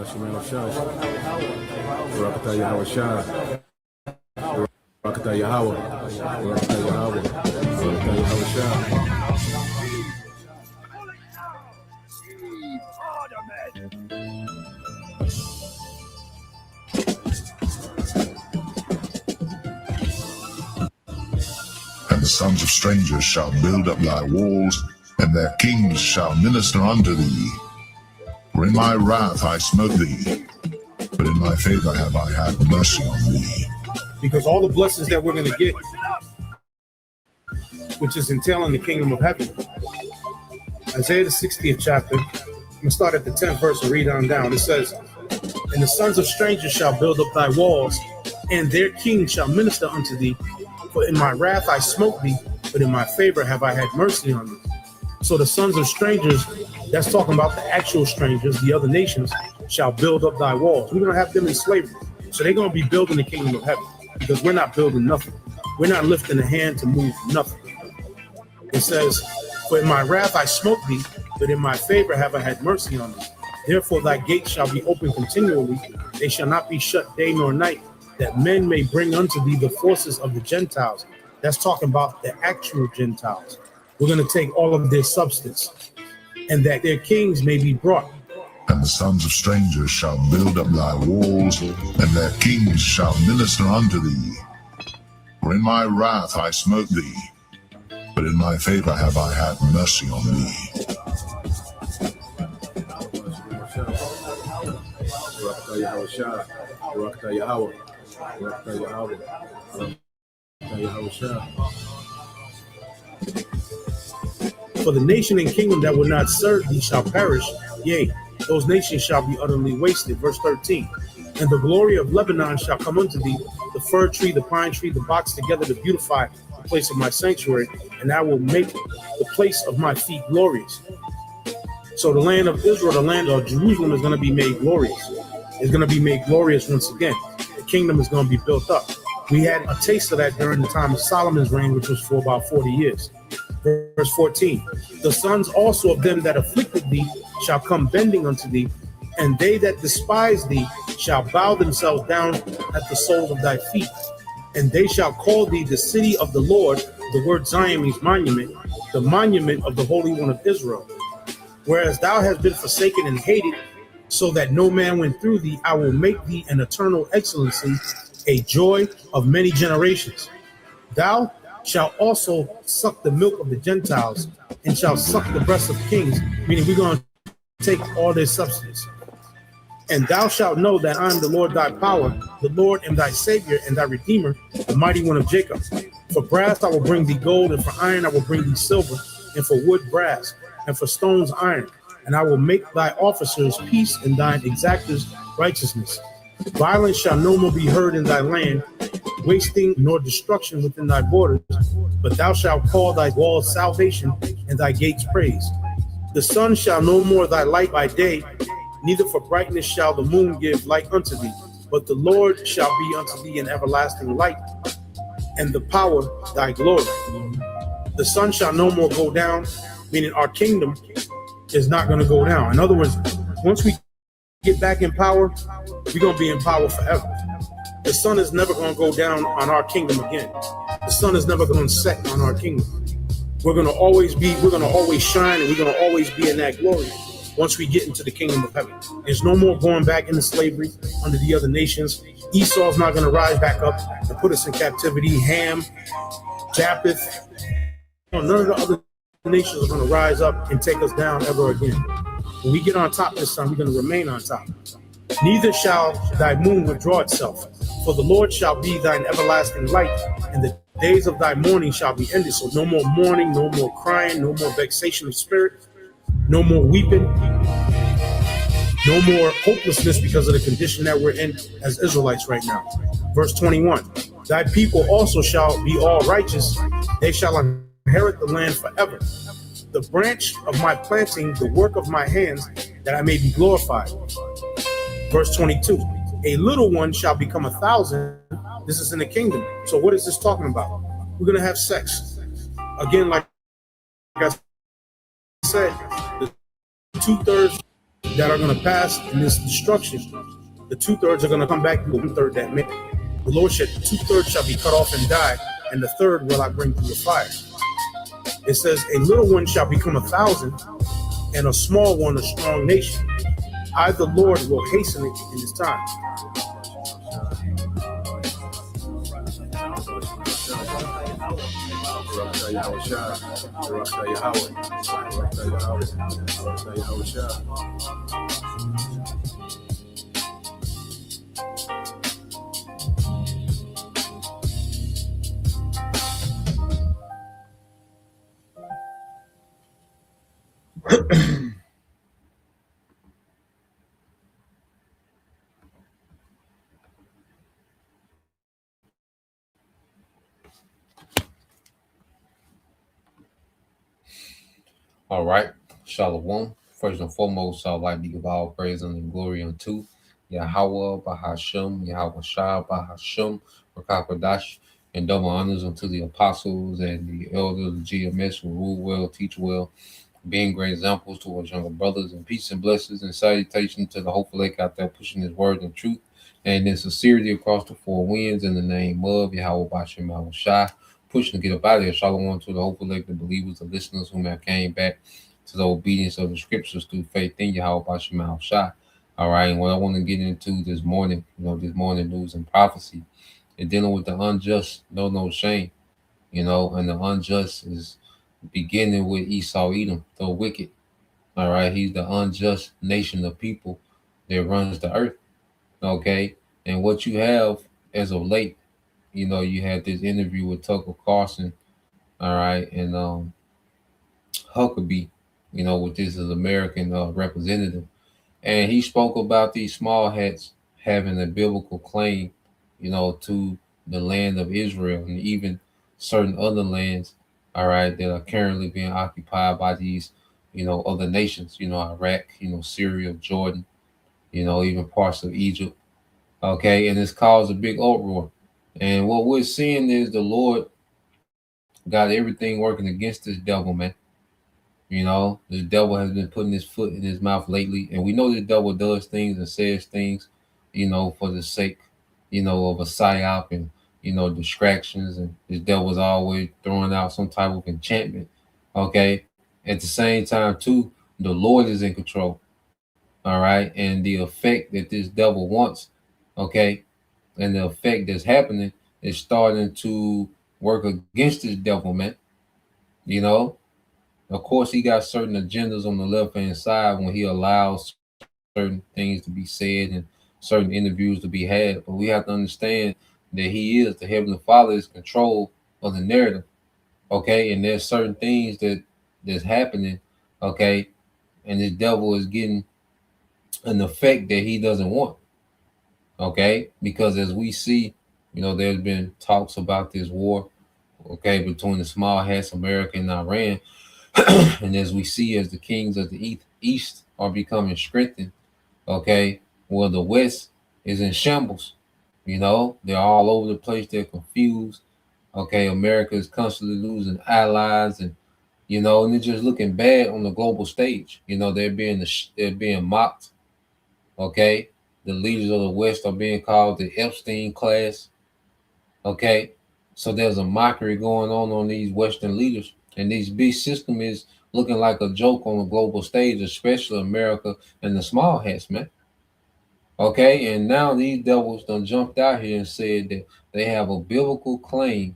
Shemel Shah, Barakatah Yahweh Shah, Barakatah Yahweh, Barakatah Yahweh, Barakatah Yahweh Shah. And the sons of strangers shall build up thy walls, and their kings shall minister unto thee. For in my wrath I smote thee, but in my favor have I had mercy on thee. Because all the blessings that we're going to get, which is entailing the kingdom of heaven. Isaiah the 60th chapter, I'm going to start at the 10th verse and read on down. It says, and the sons of strangers shall build up thy walls, and their kings shall minister unto thee. For in my wrath I smote thee, but in my favor have I had mercy on thee. So the sons of strangers, that's talking about the actual strangers, the other nations, shall build up thy walls. We're going to have them in slavery. So they're going to be building the kingdom of heaven, because we're not building nothing. We're not lifting a hand to move nothing. It says, for in my wrath I smote thee, but in my favor have I had mercy on thee. Therefore thy gates shall be open continually. They shall not be shut day nor night, that men may bring unto thee the forces of the Gentiles. That's talking about the actual Gentiles. We're going to take all of their substance, and that their kings may be brought. And the sons of strangers shall build up thy walls, and their kings shall minister unto thee. For in my wrath I smote thee, but in my favor have I had mercy on thee. Barakatah Yahweh Shah, Barakatah Yahweh, Barakatah Yahweh, Barakatah Yahweh Shah. For the nation and kingdom that will not serve thee shall perish, yea, those nations shall be utterly wasted. Verse 13. And the glory of Lebanon shall come unto thee, the fir tree, the pine tree, the box together to beautify the place of my sanctuary, and I will make the place of my feet glorious. So the land of Israel, the land of Jerusalem, is going to be made glorious. It's going to be made glorious once again. The kingdom is going to be built up. We had a taste of that during the time of Solomon's reign, which was for about 40 years. Verse 14, the sons also of them that afflicted thee shall come bending unto thee, and they that despise thee shall bow themselves down at the soles of thy feet. And they shall call thee the city of the Lord. The word Zion means monument, the monument of the Holy One of Israel. Whereas thou hast been forsaken and hated, so that no man went through thee, I will make thee an eternal excellency, a joy of many generations. Thou shalt also suck the milk of the Gentiles, and shall suck the breasts of kings, meaning we're going to take all their substance. And thou shalt know that I am the Lord thy power, the Lord and thy Savior and thy Redeemer, the mighty one of Jacob. For brass I will bring thee gold, and for iron I will bring thee silver, and for wood brass, and for stones iron. And I will make thy officers peace, and thine exactors righteousness. Violence shall no more be heard in thy land, wasting nor destruction within thy borders, but thou shalt call thy walls salvation, and thy gates praise. The sun shall no more thy light by day, neither for brightness shall the moon give light unto thee, but the Lord shall be unto thee an everlasting light, and the power thy glory. The sun shall no more go down, meaning our kingdom is not going to go down. In other words, once we get back in power, we're going to be in power forever. The sun is never going to go down on our kingdom again. The sun is never going to set on our kingdom. We're going to always shine, and we're going to always be in that glory once we get into the kingdom of heaven. There's no more going back into slavery under the other nations. Esau's not going to rise back up and put us in captivity. Ham, Japheth, none of the other nations are going to rise up and take us down ever again. When we get on top this time, we're going to remain on top. Neither shall thy moon withdraw itself, for the Lord shall be thine everlasting light, and the days of thy mourning shall be ended. So no more mourning, no more crying, no more vexation of spirit, no more weeping, no more hopelessness because of the condition that we're in as Israelites right now. Verse 21, thy people also shall be all righteous. They shall inherit the land forever. The branch of my planting, the work of my hands, that I may be glorified. Verse 22, a little one shall become 1,000. This is in the kingdom. So what is this talking about? We're going to have sex. Again, like I said, the 2/3 that are going to pass in this destruction, the 2/3 are going to come back to the 1/3 that made. The Lord said, 2/3 shall be cut off and die, and the third will I bring through the fire. It says, a little one shall become 1,000, and a small one a strong nation. I, the Lord, will hasten it in his time. All right. Shalom. First and foremost, I'd like to give all praise and glory unto Yahweh, Bahashem, Yahweh Shah, Bahashem, Rakakadash, and double honors unto the apostles and the elders of GMS who rule well, teach well, being great examples towards younger brothers, and peace and blessings and salutation to the hopeful lake out there pushing his word and truth and in sincerity across the four winds in the name of Yahweh Bashem Yahweh Shai, pushing to get up out of here. Shalom to the hopeful lake, the believers, the listeners whom have came back to the obedience of the scriptures through faith in Yahweh Bashem Yahweh Shai. All right, and what I want to get into this morning, this morning news and prophecy, is dealing with the unjust, no shame, and the unjust is beginning with Esau Edom, the wicked. All right, he's the unjust nation of people that runs the earth. Okay, and what you have as of late, you had this interview with Tucker Carlson. All right, and Huckabee, with this as American representative, and he spoke about these small hats having a biblical claim, to the land of Israel and even certain other lands, all right, that are currently being occupied by these, other nations, Iraq, Syria, Jordan, even parts of Egypt. Okay, and it's caused a big uproar. And what we're seeing is the Lord got everything working against this devil, man. The devil has been putting his foot in his mouth lately, and we know the devil does things and says things, for the sake, of a psyop and distractions, and this devil's always throwing out some type of enchantment. Okay, at the same time, too, the Lord is in control. All right, and the effect that this devil wants, okay, and the effect that's happening is starting to work against this devil, man. You know, of course, he got certain agendas on the left hand side when he allows certain things to be said and certain interviews to be had. But we have to understand that he is the Heavenly Father is control of the narrative. Okay, and there's certain things that's happening. Okay, and the devil is getting an effect that he doesn't want. Okay, because as we see, there's been talks about this war. Okay, between the small hats, America and Iran. And as we see, as the kings of the East are becoming strengthened, okay, well, the West is in shambles. They're all over the place. They're confused. Okay, America is constantly losing allies, and they're just looking bad on the global stage. They're being mocked. Okay, the leaders of the West are being called the Epstein class. Okay, so there's a mockery going on these Western leaders. And this big system is looking like a joke on the global stage, especially America and the small hats, man. Okay, and now these devils done jumped out here and said that they have a biblical claim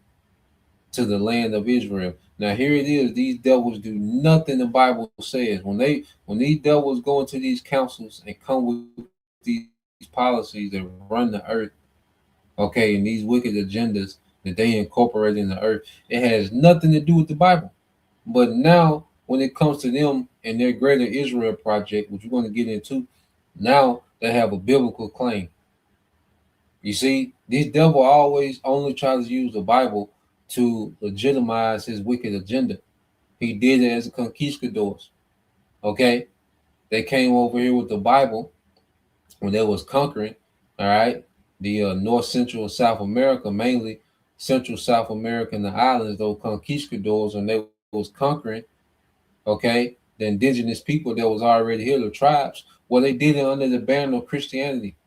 to the land of Israel. Now here it is, these devils do nothing the Bible says. When these devils go into these councils and come with these policies that run the earth, okay, and these wicked agendas that they incorporate in the earth, it has nothing to do with the Bible. But now, when it comes to them and their greater Israel project, which we're going to get into, now they have a biblical claim. You see, this devil always only tries to use the Bible to legitimize his wicked agenda. He did it as a conquistadors. Okay, they came over here with the Bible when they was conquering. All right, the North Central and South America, mainly Central South America and the islands, those conquistadors, when they was conquering. Okay, the indigenous people that was already here, the tribes, Well, they did it under the banner of Christianity.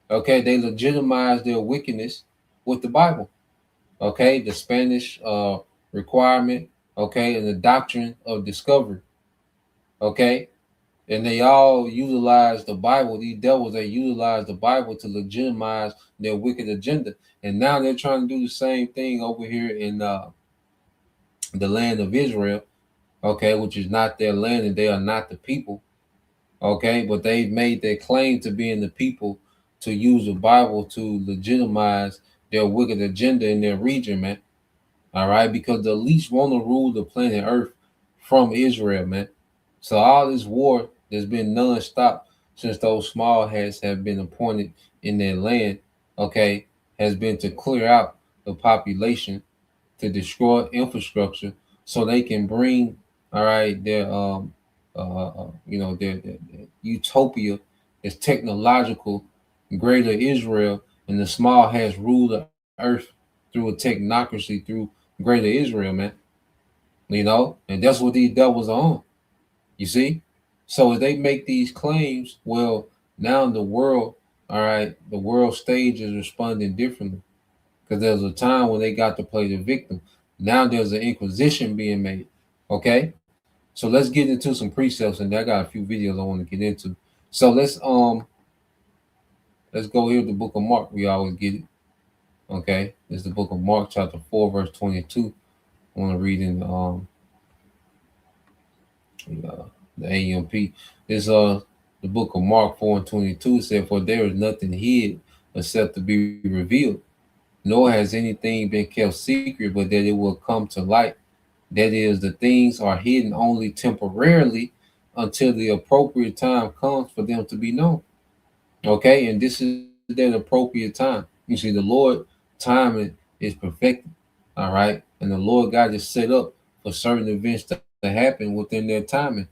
Okay, they legitimized their wickedness with the Bible. Okay, the Spanish requirement. Okay, and the doctrine of discovery. Okay, and they all utilize the Bible. These devils, they utilize the Bible to legitimize their wicked agenda, and now they're trying to do the same thing over here in the land of Israel. Okay, which is not their land, and they are not the people. Okay, but they've made their claim to being the people to use the Bible to legitimize their wicked agenda in their region, man. All right, because the elites want to rule the planet Earth from Israel, man. So all this war that's been nonstop since those small hats have been appointed in their land, okay, has been to clear out the population, to destroy infrastructure, so they can bring, all right, their their utopia is technological, greater Israel, and the small hats rule the earth through a technocracy, through greater Israel, man. And that's what these devils are on. You see? So as they make these claims, well, now the world, all right, the world stage is responding differently. Because there was a time when they got to play the victim. Now there's an inquisition being made. Okay? So let's get into some precepts, and I got a few videos I want to get into. So let's go here to the book of Mark. We always get it. Okay? This is the book of Mark, chapter 4, verse 22. I want to read in the AMP. It's the book of Mark 4 and 22 said, "For there is nothing hid except to be revealed, nor has anything been kept secret, but that it will come to light. That is, the things are hidden only temporarily until the appropriate time comes for them to be known." Okay, and this is that appropriate time. You see, the Lord timing is perfected. All right, and the Lord God is set up for certain events to happen within their timing.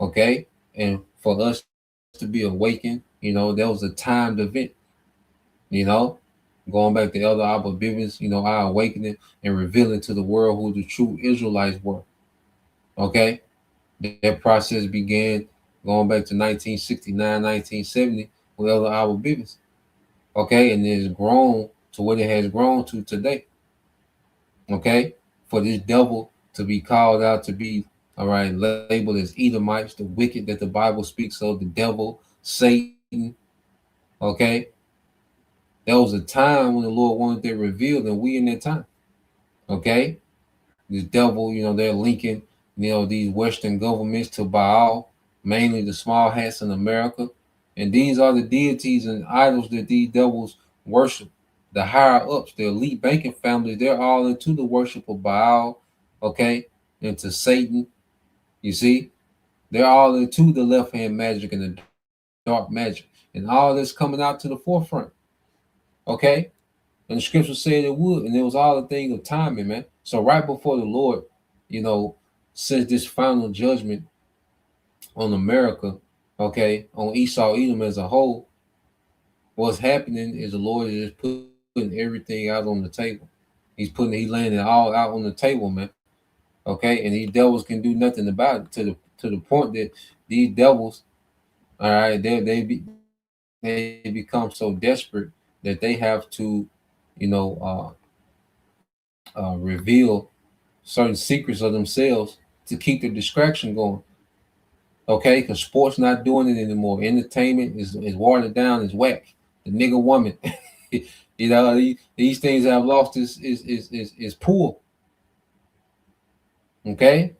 Okay, and for us to be awakened, there was a timed event. You know, going back to Elder Abba Bivens, our awakening and revealing to the world who the true Israelites were. Okay, that process began going back to 1969, 1970 with Elder Abba Bivens. Okay, and it has grown to what it has grown to today. Okay, for this devil to be called out to be, all right, labeled as Edomites, the wicked that the Bible speaks of, the devil, Satan. Okay, there was a time when the Lord wanted that revealed, and we in that time. Okay, this devil, they're linking, these Western governments to Baal, mainly the small hats in America. And these are the deities and idols that these devils worship. The higher ups, the elite banking families, they're all into the worship of Baal, okay, into Satan. You see, they're all into the left hand magic and the dark magic, and all this coming out to the forefront, okay? And the scripture said it would, and it was all a thing of timing, man. So right before the Lord, you know, sends this final judgment on America, okay, on Esau, Edom as a whole, what's happening is the Lord is just putting everything out on the table. He laying it all out on the table, man. Okay, and these devils can do nothing about it to the point that these devils, all right, they become so desperate that they have to, you know, reveal certain secrets of themselves to keep the distraction going. Okay, because sports not doing it anymore. Entertainment is watered down, is whack. The nigga woman, these things have lost is poor. Okay,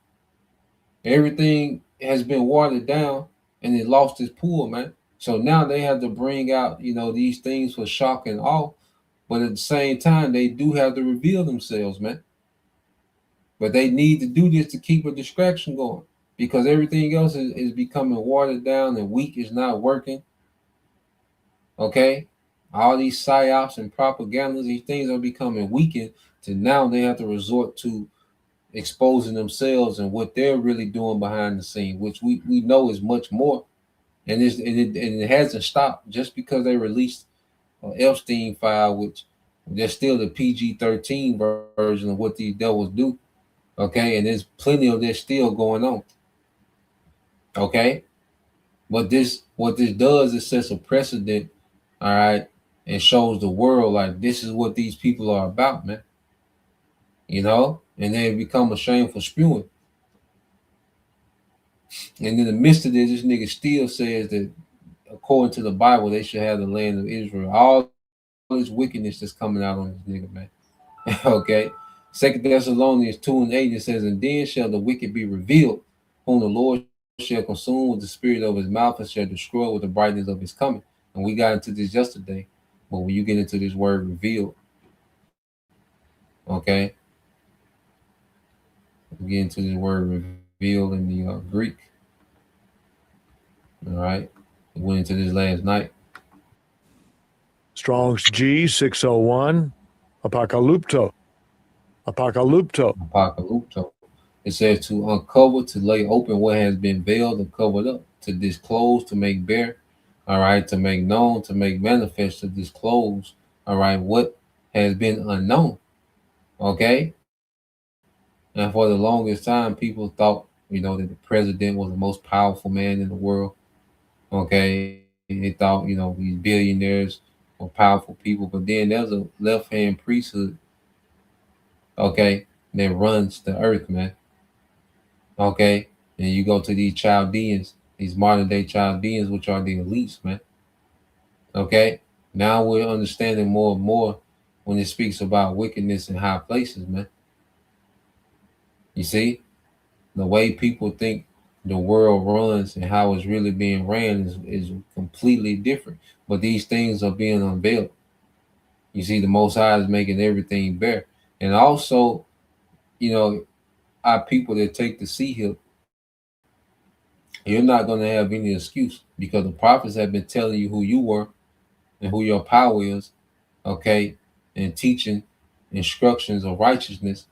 everything has been watered down and it lost its pool, man. So now they have to bring out, these things for shock and awe, but at the same time, they do have to reveal themselves, man. But they need to do this to keep a distraction going because everything else is becoming watered down and weak, is not working. Okay? All these psyops and propagandas, these things are becoming weakened to now they have to resort to exposing themselves and what they're really doing behind the scene, which we know is much more. And it hasn't stopped just because they released Epstein file, which there's still the PG-13 version of what these devils do. Okay, and there's plenty of this still going on. Okay, What this does is sets a precedent, all right, and shows the world like this is what these people are about, man. And they become a shameful spewing. And in the midst of this nigga still says that according to the Bible, they should have the land of Israel. All this wickedness that's coming out on this nigga, man. Okay. Second Thessalonians 2:8, it says, and then shall the wicked be revealed, whom the Lord shall consume with the spirit of his mouth and shall destroy with the brightness of his coming. And we got into this yesterday. But when you get into this word revealed, okay, we get into this word revealed in the Greek. All right. We went into this last night. Strong's G 601, apocalypto. Apocalypto. Apocalypto. It says to uncover, to lay open what has been veiled and covered up, to disclose, to make bare, all right, to make known, to make manifest, to disclose, all right, what has been unknown. Okay. And for the longest time, people thought, that the president was the most powerful man in the world. Okay. They thought, these billionaires were powerful people. But then there's a left hand priesthood, okay, that runs the earth, man. Okay. And you go to these Chaldeans, these modern day Chaldeans, which are the elites, man. Okay. Now we're understanding more and more when it speaks about wickedness in high places, man. You see, the way people think the world runs and how it's really being ran is completely different. But these things are being unveiled. You see, the Most High is making everything bare. And also, you know, our people that take the sea hill, you're not going to have any excuse because the prophets have been telling you who you were and who your power is, okay, and teaching instructions of righteousness,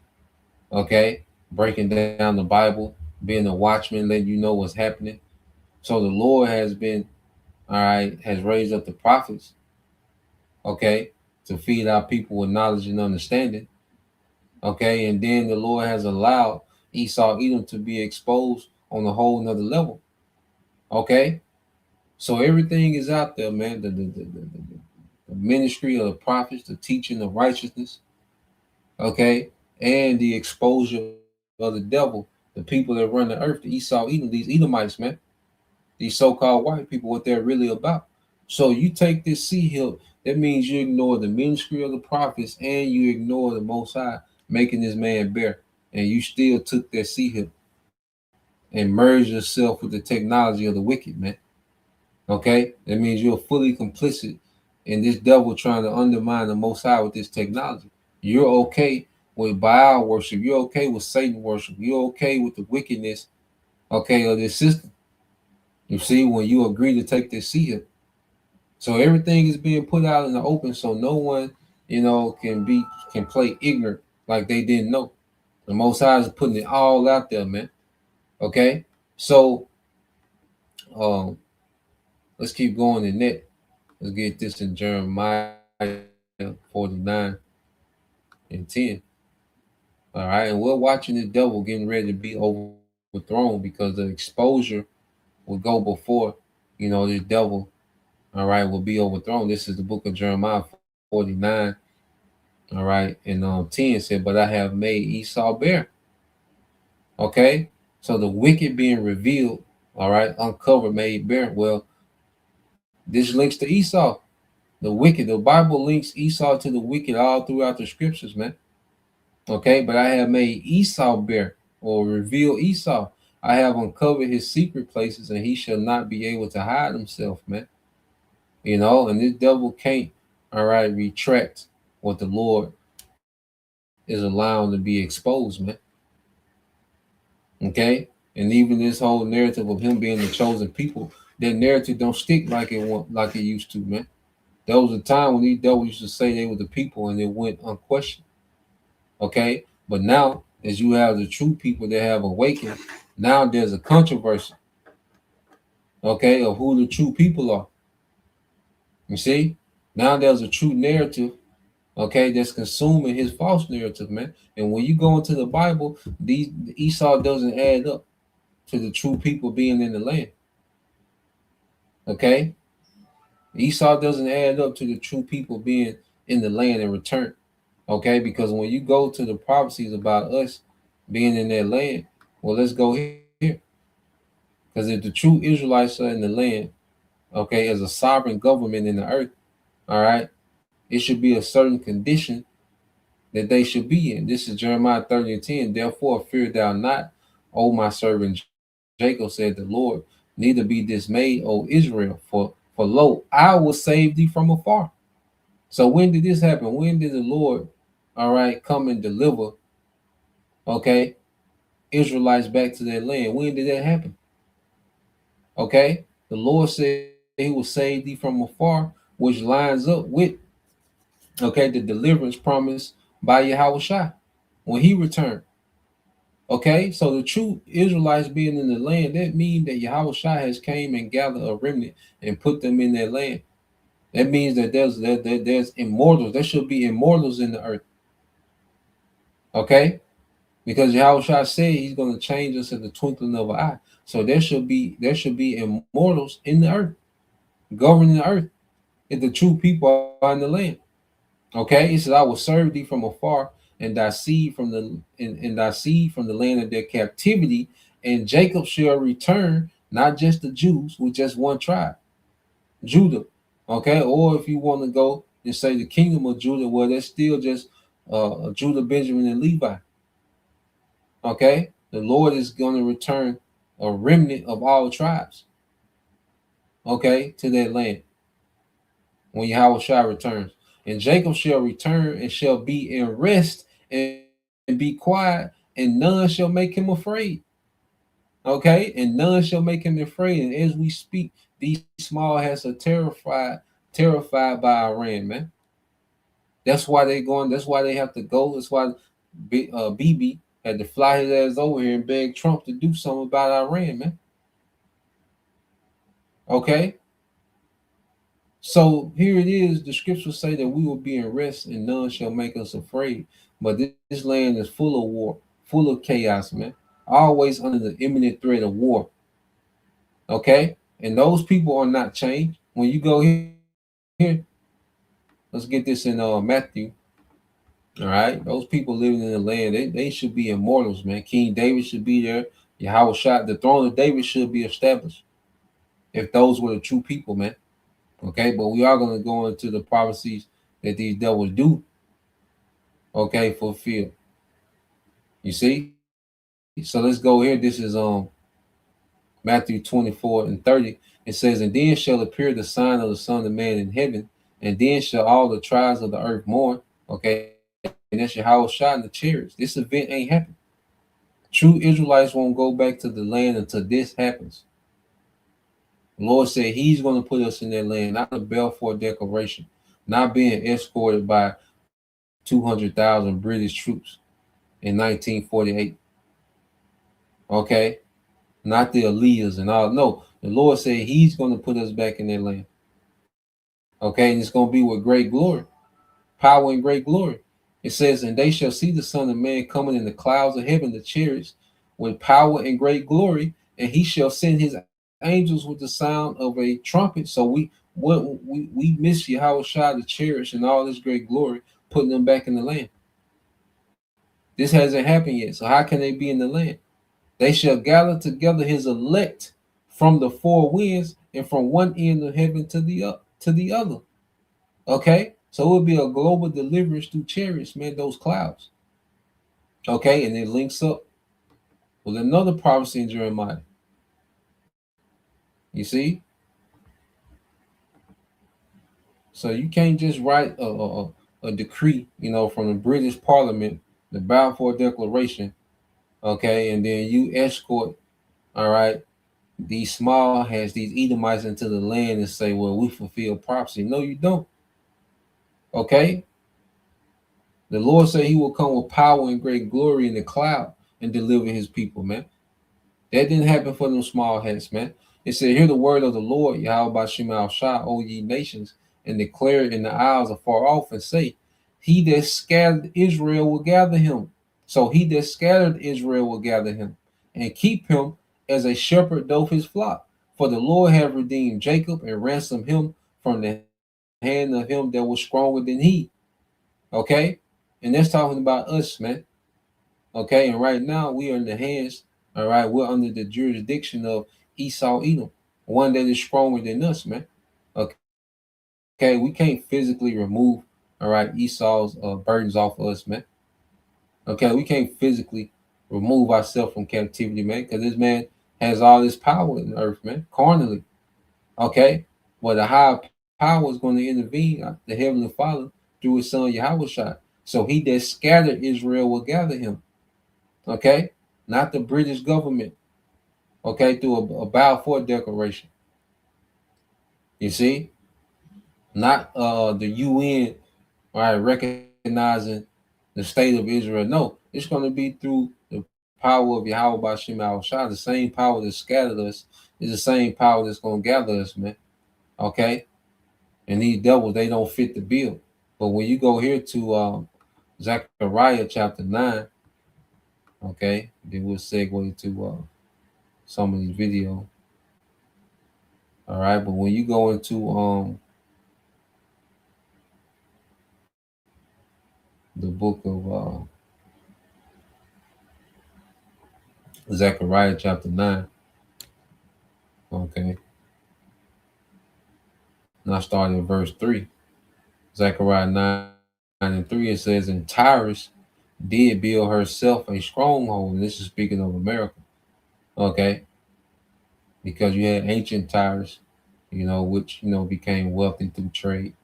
okay, breaking down the Bible, being a watchman, letting you know what's happening. So the Lord has been, all right, has raised up the prophets, okay, to feed our people with knowledge and understanding, okay, and then the Lord has allowed Esau Edom to be exposed on a whole nother level, okay. So everything is out there, man. The ministry of the prophets, the teaching of righteousness, okay, and the exposure of the devil, the people that run the earth, the Esau Edom, these Edomites, man, these so-called white people, what they're really about. So you take this sea hill, that means you ignore the ministry of the prophets and you ignore the Most High making this man bear, and you still took that sea hill and merged yourself with the technology of the wicked, man. Okay, that means you're fully complicit in this devil trying to undermine the Most High with this technology. You're okay with Baal worship. You're okay with Satan worship. You're okay with the wickedness, okay, of this system. You see, when you agree to take this seat, so everything is being put out in the open, so no one, can play ignorant like they didn't know. The Most High is putting it all out there, man. Okay, so um, let's keep going in that. Let's get this in Jeremiah 49 and 10. All right, and we're watching the devil getting ready to be overthrown because the exposure will go before, this devil, all right, will be overthrown. This is the book of Jeremiah 49, all right, and 10 said, but I have made Esau bare. Okay, so the wicked being revealed, all right, uncovered, made bare. Well, this links to Esau. The wicked, the Bible links Esau to the wicked all throughout the scriptures, man. Okay, but I have made Esau bare or reveal Esau. I have uncovered his secret places, and he shall not be able to hide himself, man. And this devil can't, all right, retract what the Lord is allowing to be exposed, man. Okay, and even this whole narrative of him being the chosen people, that narrative don't stick like it used to, man. There was a time when these devils used to say they were the people, and it went unquestioned. Okay, but now as you have the true people that have awakened, now there's a controversy, okay, of who the true people are. You see, now there's a true narrative, okay, that's consuming his false narrative, man. And when you go into the Bible, these Esau doesn't add up to the true people being in the land. Okay, Esau doesn't add up to the true people being in the land in return. Okay, because when you go to the prophecies about us being in that land, well, let's go here. Because if the true Israelites are in the land, okay, as a sovereign government in the earth, all right, it should be a certain condition that they should be in. This is Jeremiah 30 and 10. Therefore, fear thou not, O my servant Jacob, said the Lord, neither be dismayed, O Israel, for lo, I will save thee from afar. So when did this happen? When did the Lord, all right, come and deliver, okay, Israelites back to their land? When did that happen? Okay, the Lord said he will save thee from afar, which lines up with, okay, the deliverance promised by Yahweh when he returned. Okay, so the true Israelites being in the land, that means that Yahweh has came and gathered a remnant and put them in their land. That means that there's immortals. There should be immortals in the earth. Okay, because Yahweh said he's going to change us at the twinkling of an eye. So there should be immortals in the earth, governing the earth, if the true people are in the land. Okay, he said, I will serve thee from afar, and thy seed from the land of their captivity, and Jacob shall return, not just the Jews with just one tribe, Judah. Okay, or if you want to go and say the kingdom of Judah, well, that's still just Judah, Benjamin, and Levi. Okay, the Lord is going to return a remnant of all tribes. Okay, to that land when Yahweh returns. And Jacob shall return and shall be in rest and be quiet, and none shall make him afraid. Okay, and none shall make him afraid. And as we speak, these small heads are terrified by Iran, man. That's why they going. That's why they have to go. That's why BB had to fly his ass over here and beg Trump to do something about Iran, man. Okay, so here it is. The scriptures say that we will be in rest and none shall make us afraid. But this land is full of war, full of chaos, man. Always under the imminent threat of war. Okay? And those people are not changed. When you go here, let's get this in Matthew. All right? Those people living in the land, they should be immortals, man. King David should be there. Yahweh the throne of David should be established if those were the true people, man. Okay, but we are going to go into the prophecies that these devils do, okay, fulfill. You see? So let's go here. This is Matthew 24 and 30. It says, and then shall appear the sign of the Son of Man in heaven, and then shall all the tribes of the earth mourn. Okay, and that's Yahweh shot in the chariots. This event ain't happened. True Israelites won't go back to the land until this happens. The Lord said he's going to put us in that land, not a Balfour Declaration, not being escorted by 200,000 British troops in 1948. Okay? Not the Aliyahs and all. No, the Lord said he's going to put us back in that land. Okay? And it's going to be with great glory, power and great glory. It says, and they shall see the Son of Man coming in the clouds of heaven, the chariots, with power and great glory, and he shall send his angels with the sound of a trumpet. So we miss Yahweh Shai, the chariots, and all this great glory, putting them back in the land. This hasn't happened yet. So how can they be in the land? They shall gather together his elect from the four winds and from one end of heaven to the other. Okay, so it will be a global deliverance through chariots, man. Those clouds. Okay, and it links up with another prophecy in Jeremiah. You see, so you can't just write a decree, from the British Parliament, the Balfour Declaration, okay, and then you escort, all right, these small heads, these Edomites into the land and say, well, we fulfill prophecy. No, you don't. Okay? The Lord said he will come with power and great glory in the cloud and deliver his people, man. That didn't happen for them small heads, man. It said, hear the word of the Lord, Yahweh Shema Shah, O ye nations, and declare it in the isles afar off, and say, he that scattered Israel will gather him. So he that scattered Israel will gather him, and keep him as a shepherd doth his flock. For the Lord have redeemed Jacob and ransomed him from the hand of him that was stronger than he. Okay? And that's talking about us, man. Okay, and right now we are in the hands, all right, we're under the jurisdiction of Esau Edom, one that is stronger than us, man. Okay, we can't physically remove, all right, Esau's burdens off of us, man. Okay, we can't physically remove ourselves from captivity, man, because this man has all this power in the earth, man, carnally. Okay, well, the higher power is going to intervene, the Heavenly Father, through his son Yahweh. So he that scattered Israel will gather him. Okay, not the British government. Okay, through a Balfour Declaration. You see, not the UN, right, recognizing the state of Israel. No, it's going to be through the power of Yahweh Bashim Al Shah. The same power that scattered us is the same power that's going to gather us, man. Okay, and these devils, they don't fit the bill. But when you go here to Zechariah chapter 9, okay, then we'll segue to some of these videos. All right, but when you go into the book of Zechariah chapter 9, okay, and I start in verse 3. Zechariah 9 and 3, it says, "And Tyrus did build herself a stronghold." And this is speaking of America, okay, because you had ancient Tyrus, which, became wealthy through trade.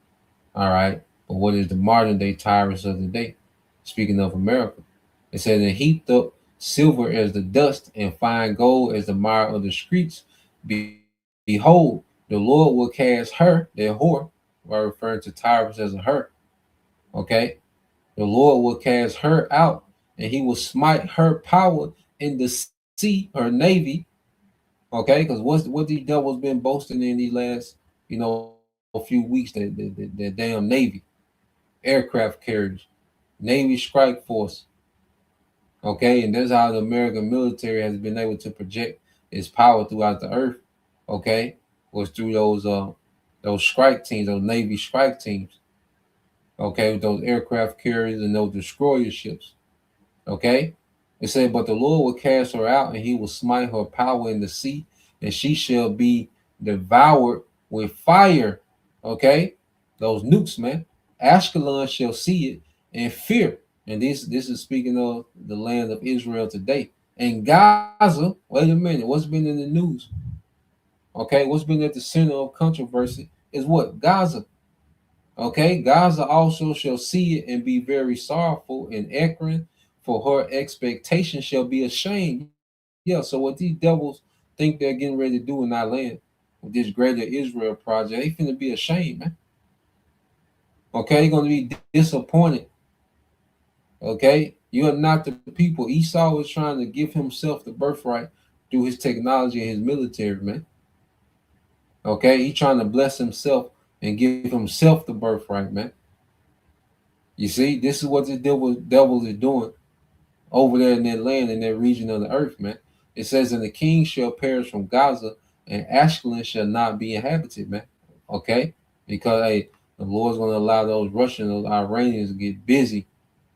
All right. But what is the modern day Tyrus of the day? Speaking of America, it says, "And heaped up silver as the dust and fine gold as the mire of the streets. Behold, the Lord will cast her, their whore," by referring to Tyrus as a her. Okay. "The Lord will cast her out, and he will smite her power in the sea, her navy." Okay. Because what these devils been boasting in these last, few weeks, that damn navy, aircraft carriers, Navy strike force. Okay, and that's how the American military has been able to project its power throughout the earth. Okay, was through those strike teams, those Navy strike teams. Okay, with those aircraft carriers and those destroyer ships. Okay, it said, "But the Lord will cast her out, and he will smite her power in the sea, and she shall be devoured with fire." Okay, those nukes, man. Ashkelon shall see it and fear. And this is speaking of the land of Israel today. And Gaza, wait a minute, what's been in the news? Okay, what's been at the center of controversy is what? Gaza. Okay, Gaza also shall see it and be very sorrowful, and Ekron, for her expectation shall be ashamed. Yeah, so what these devils think they're getting ready to do in our land with this greater Israel project, they finna be ashamed, man. Okay, they're gonna be disappointed. Okay, you are not the people. Esau is trying to give himself the birthright through his technology and his military, man. Okay, he's trying to bless himself and give himself the birthright, man. You see, this is what the devil is doing over there in that land, in that region of the earth, man. It says, "And the king shall perish from Gaza, and Ashkelon shall not be inhabited," man. Okay, because hey, the Lord's going to allow those Russians, those Iranians to get busy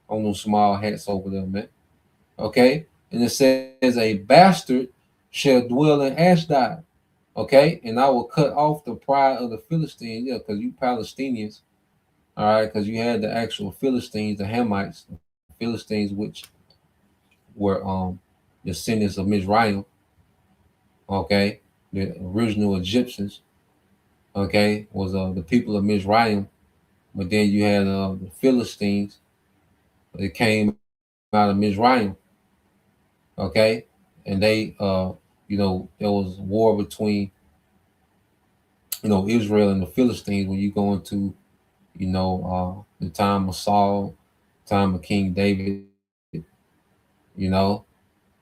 on those small hats over there, man. Okay, and it says, "A bastard shall dwell in Ashdod." Okay, and I will cut off the pride of the Philistines. Yeah, because you Palestinians, all right, because you had the actual Philistines, the Hamites, the Philistines, which were descendants of Mizraim, okay, the original Egyptians, okay, was the people of Mizraim, but then you had the Philistines that came out of Mizraim, okay, and they there was war between Israel and the Philistines when you go into the time of Saul, time of King David, you know,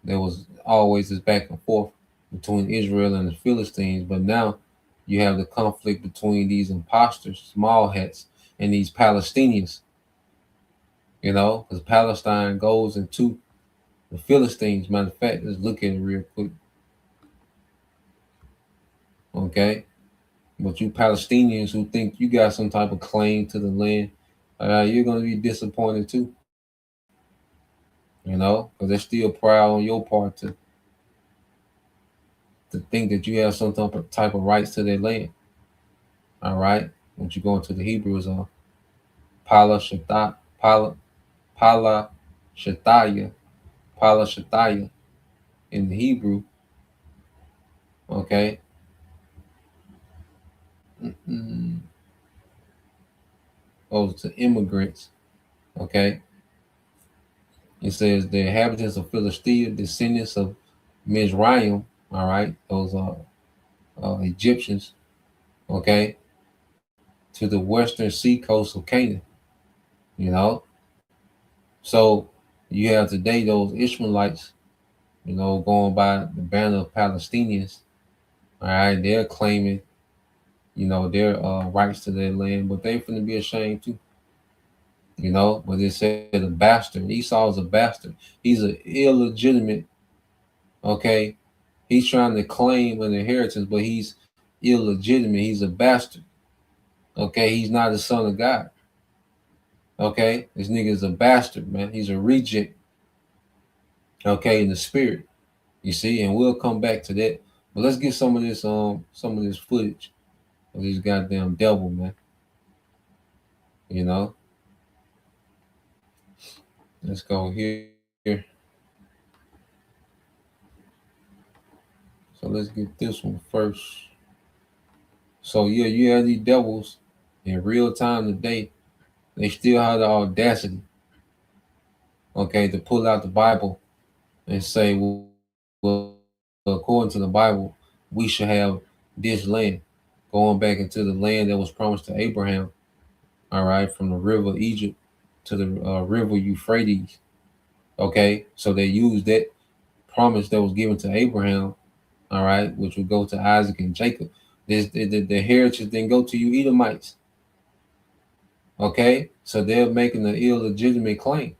there was always this back and forth between Israel and the Philistines, but now you have the conflict between these imposters, small hats, and these Palestinians, because Palestine goes into the Philistines. Matter of fact, let's look at it real quick. Okay, but you Palestinians who think you got some type of claim to the land, you're gonna be disappointed too. Because they're still proud on your part to think that you have some type of rights to their land. All right, once you go into the Hebrews, Pala Shata, Pala Shataya, Pala Shataya in the Hebrew. Okay, mm, goes to immigrants. Okay, it says the inhabitants of Philistia, descendants of Mizraim. All right, those are Egyptians. Okay, to the western seacoast of Canaan. You know, so you have today those Ishmaelites. Going by the banner of Palestinians. All right, they're claiming their rights to their land, but they finna be ashamed too. But it said a bastard. Esau is a bastard. He's an illegitimate. Okay, he's trying to claim an inheritance, but he's illegitimate. He's a bastard. Okay, he's not the son of God. Okay, this nigga is a bastard, man. He's a reject. Okay, in the spirit. You see, and we'll come back to that. But let's get some of this footage of this goddamn devil, man. You know, let's go here. So let's get this one first. So yeah, you have these devils in real time today. They still have the audacity, okay, to pull out the Bible and say, well, according to the Bible, we should have this land, going back into the land that was promised to Abraham. All right, from the river Egypt to the river Euphrates. Okay, so they used that promise that was given to Abraham, all right, which would go to Isaac and Jacob. The heritage didn't go to you Edomites. Okay, so they're making an illegitimate claim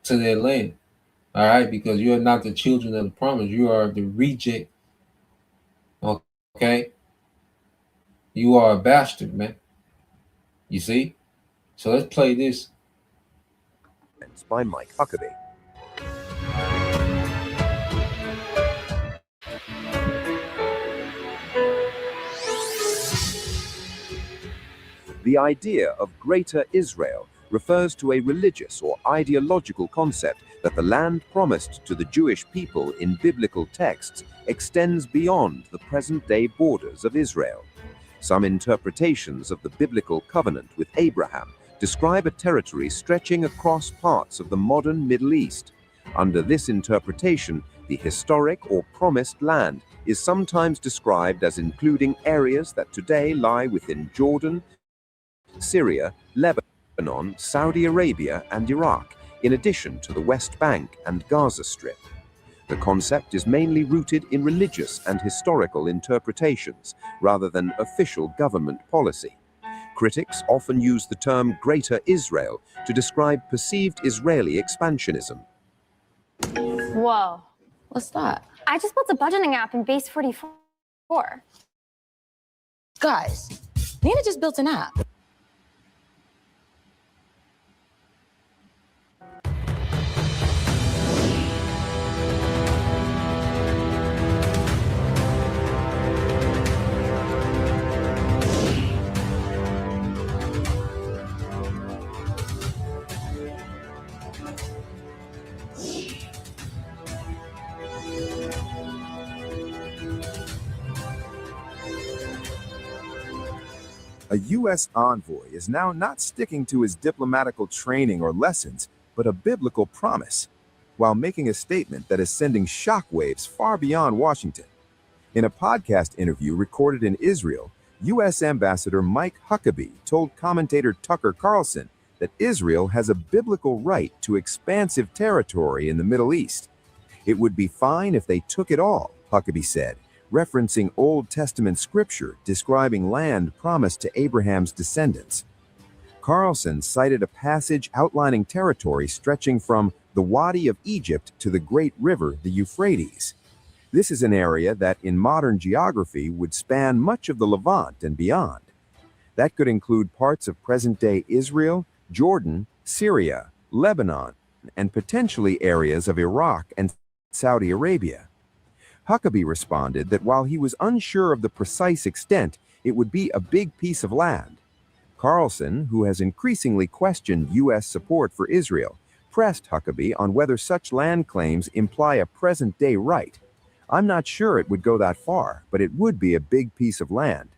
to their land. All right, because you're not the children of the promise. You are the reject. Okay, you are a bastard, man. You see? So let's play this. By Mike Huckabee. The idea of Greater Israel refers to a religious or ideological concept that the land promised to the Jewish people in biblical texts extends beyond the present-day borders of Israel. Some interpretations of the biblical covenant with Abraham describe a territory stretching across parts of the modern Middle East. Under this interpretation, the historic or promised land is sometimes described as including areas that today lie within Jordan, Syria, Lebanon, Saudi Arabia, and Iraq, in addition to the West Bank and Gaza Strip. The concept is mainly rooted in religious and historical interpretations rather than official government policy. Critics often use the term Greater Israel to describe perceived Israeli expansionism. Whoa. What's that? I just built a budgeting app in Base 44. Guys, Nina just built an app. A U.S. envoy is now not sticking to his diplomatical training or lessons, but a biblical promise, while making a statement that is sending shockwaves far beyond Washington. In a podcast interview recorded in Israel, U.S. Ambassador Mike Huckabee told commentator Tucker Carlson that Israel has a biblical right to expansive territory in the Middle East. It would be fine if they took it all, Huckabee said, referencing Old Testament scripture describing land promised to Abraham's descendants. Carlson cited a passage outlining territory stretching from the Wadi of Egypt to the great river, the Euphrates. This is an area that in modern geography would span much of the Levant and beyond. That could include parts of present day Israel, Jordan, Syria, Lebanon, and potentially areas of Iraq and Saudi Arabia. Huckabee responded that while he was unsure of the precise extent, it would be a big piece of land. Carlson, who has increasingly questioned U.S. support for Israel, pressed Huckabee on whether such land claims imply a present day right. I'm not sure it would go that far, but it would be a big piece of land.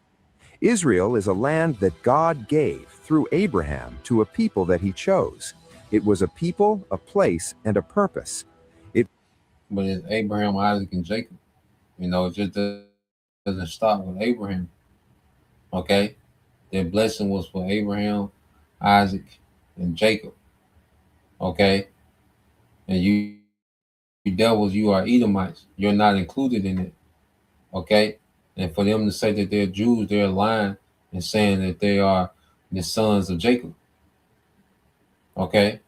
Israel is a land that God gave through Abraham to a people that he chose. It was a people, a place, and a purpose. But it's Abraham, Isaac, and Jacob. It just doesn't stop with Abraham. Okay? That blessing was for Abraham, Isaac, and Jacob. Okay? And you devils, you are Edomites. You're not included in it. Okay? And for them to say that they're Jews, they're lying and saying that they are the sons of Jacob. Okay?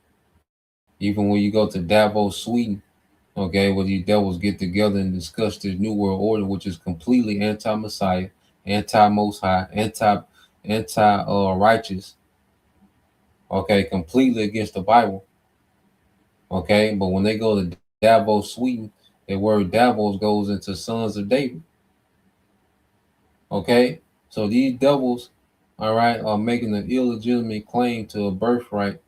Even when you go to Davos, Sweden, okay, where these devils get together and discuss this new world order, which is completely anti-Messiah, anti-Most High, righteous, okay, completely against the Bible, okay. But when they go to Davos, Sweden, the word Davos goes into sons of David, okay. So these devils, all right, are making an illegitimate claim to a birthright,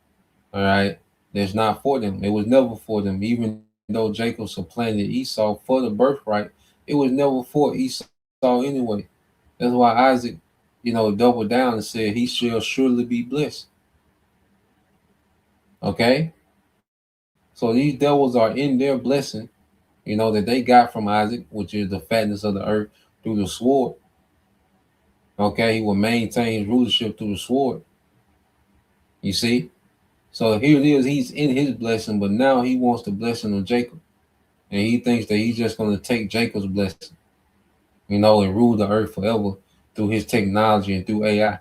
all right. That's not for them. It was never for them, even though Jacob supplanted Esau for the birthright. It was never for Esau anyway. That's why Isaac, doubled down and said he shall surely be blessed. Okay? So these devils are in their blessing, that they got from Isaac, which is the fatness of the earth through the sword. Okay? He will maintain his rulership through the sword. You see? So here it is, he's in his blessing, but now he wants the blessing of Jacob. And he thinks that he's just going to take Jacob's blessing, and rule the earth forever through his technology and through AI.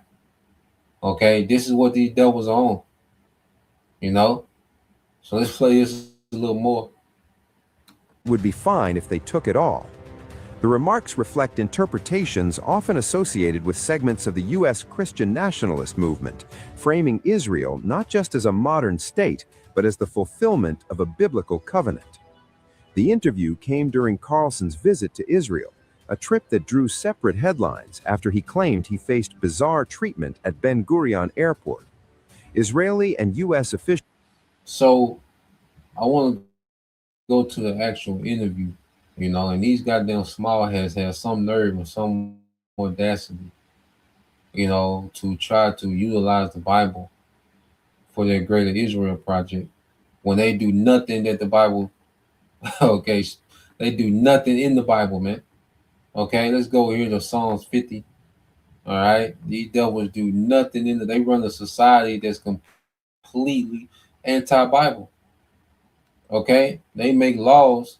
Okay? This is what these devils are on, you know? So let's play this a little more. Would be fine if they took it all. The remarks reflect interpretations often associated with segments of the U.S. Christian nationalist movement, framing Israel not just as a modern state, but as the fulfillment of a biblical covenant. The interview came during Carlson's visit to Israel, a trip that drew separate headlines after he claimed he faced bizarre treatment at Ben Gurion Airport. Israeli and U.S. officials. So I want to go to the actual interview, and these goddamn small heads have some nerve and some audacity, to try to utilize the Bible for their greater Israel project when they do nothing that the Bible, okay, they do nothing in the Bible, man. Okay, let's go here to Psalms 50. All right, these devils do nothing they run a society that's completely anti-Bible. Okay, they make laws,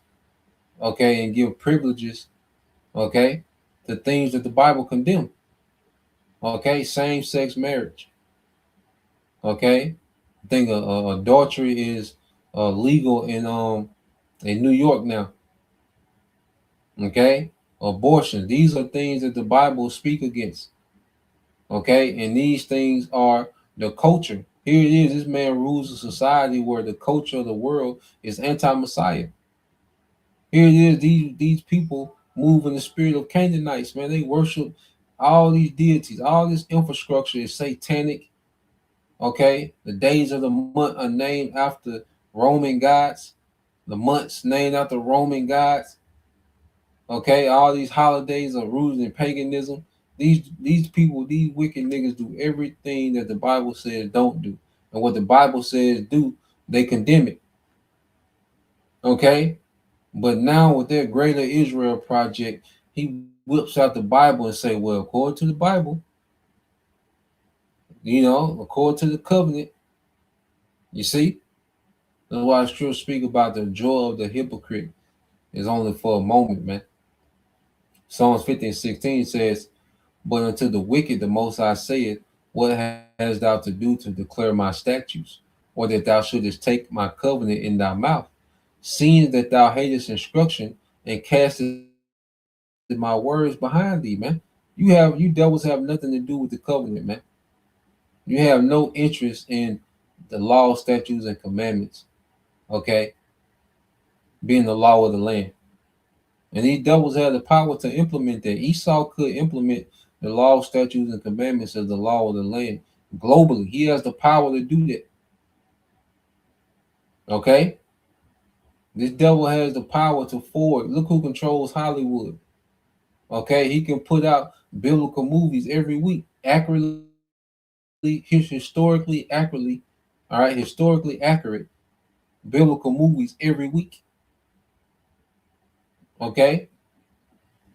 okay, and give privileges, okay, to things that the Bible condemns. Okay, same-sex marriage. Okay, I think adultery is legal in New York now. Okay, abortion. These are things that the Bible speak against. Okay, and these things are the culture. Here it is. This man rules a society where the culture of the world is anti-Messiah. Here it is. These people move in the spirit of Canaanites. Man, they worship all these deities. All this infrastructure is satanic. Okay, the days of the month are named after Roman gods. The months named after Roman gods. Okay, all these holidays are rooted in paganism. These people, these wicked niggas do everything that the Bible says don't do. And what the Bible says do, they condemn it. Okay? But now with their greater Israel project, he whips out the Bible and say, well, according to the Bible, according to the covenant, you see? That's why Scripture speak about the joy of the hypocrite is only for a moment, man. Psalms 50 and 16 says, but unto the wicked the Most High saith, what hast thou to do to declare my statutes, or that thou shouldest take my covenant in thy mouth? Seeing that thou hatest instruction and casted my words behind thee, man. You devils have nothing to do with the covenant, man. You have no interest in the law, statutes, and commandments, okay, being the law of the land. And these devils have the power to implement that. Esau could implement the law, statutes, and commandments as the law of the land globally. He has the power to do that. Okay? This devil has the power to forward. Look who controls Hollywood. Okay? He can put out biblical movies every week, historically accurately, all right, historically accurate biblical movies every week. Okay?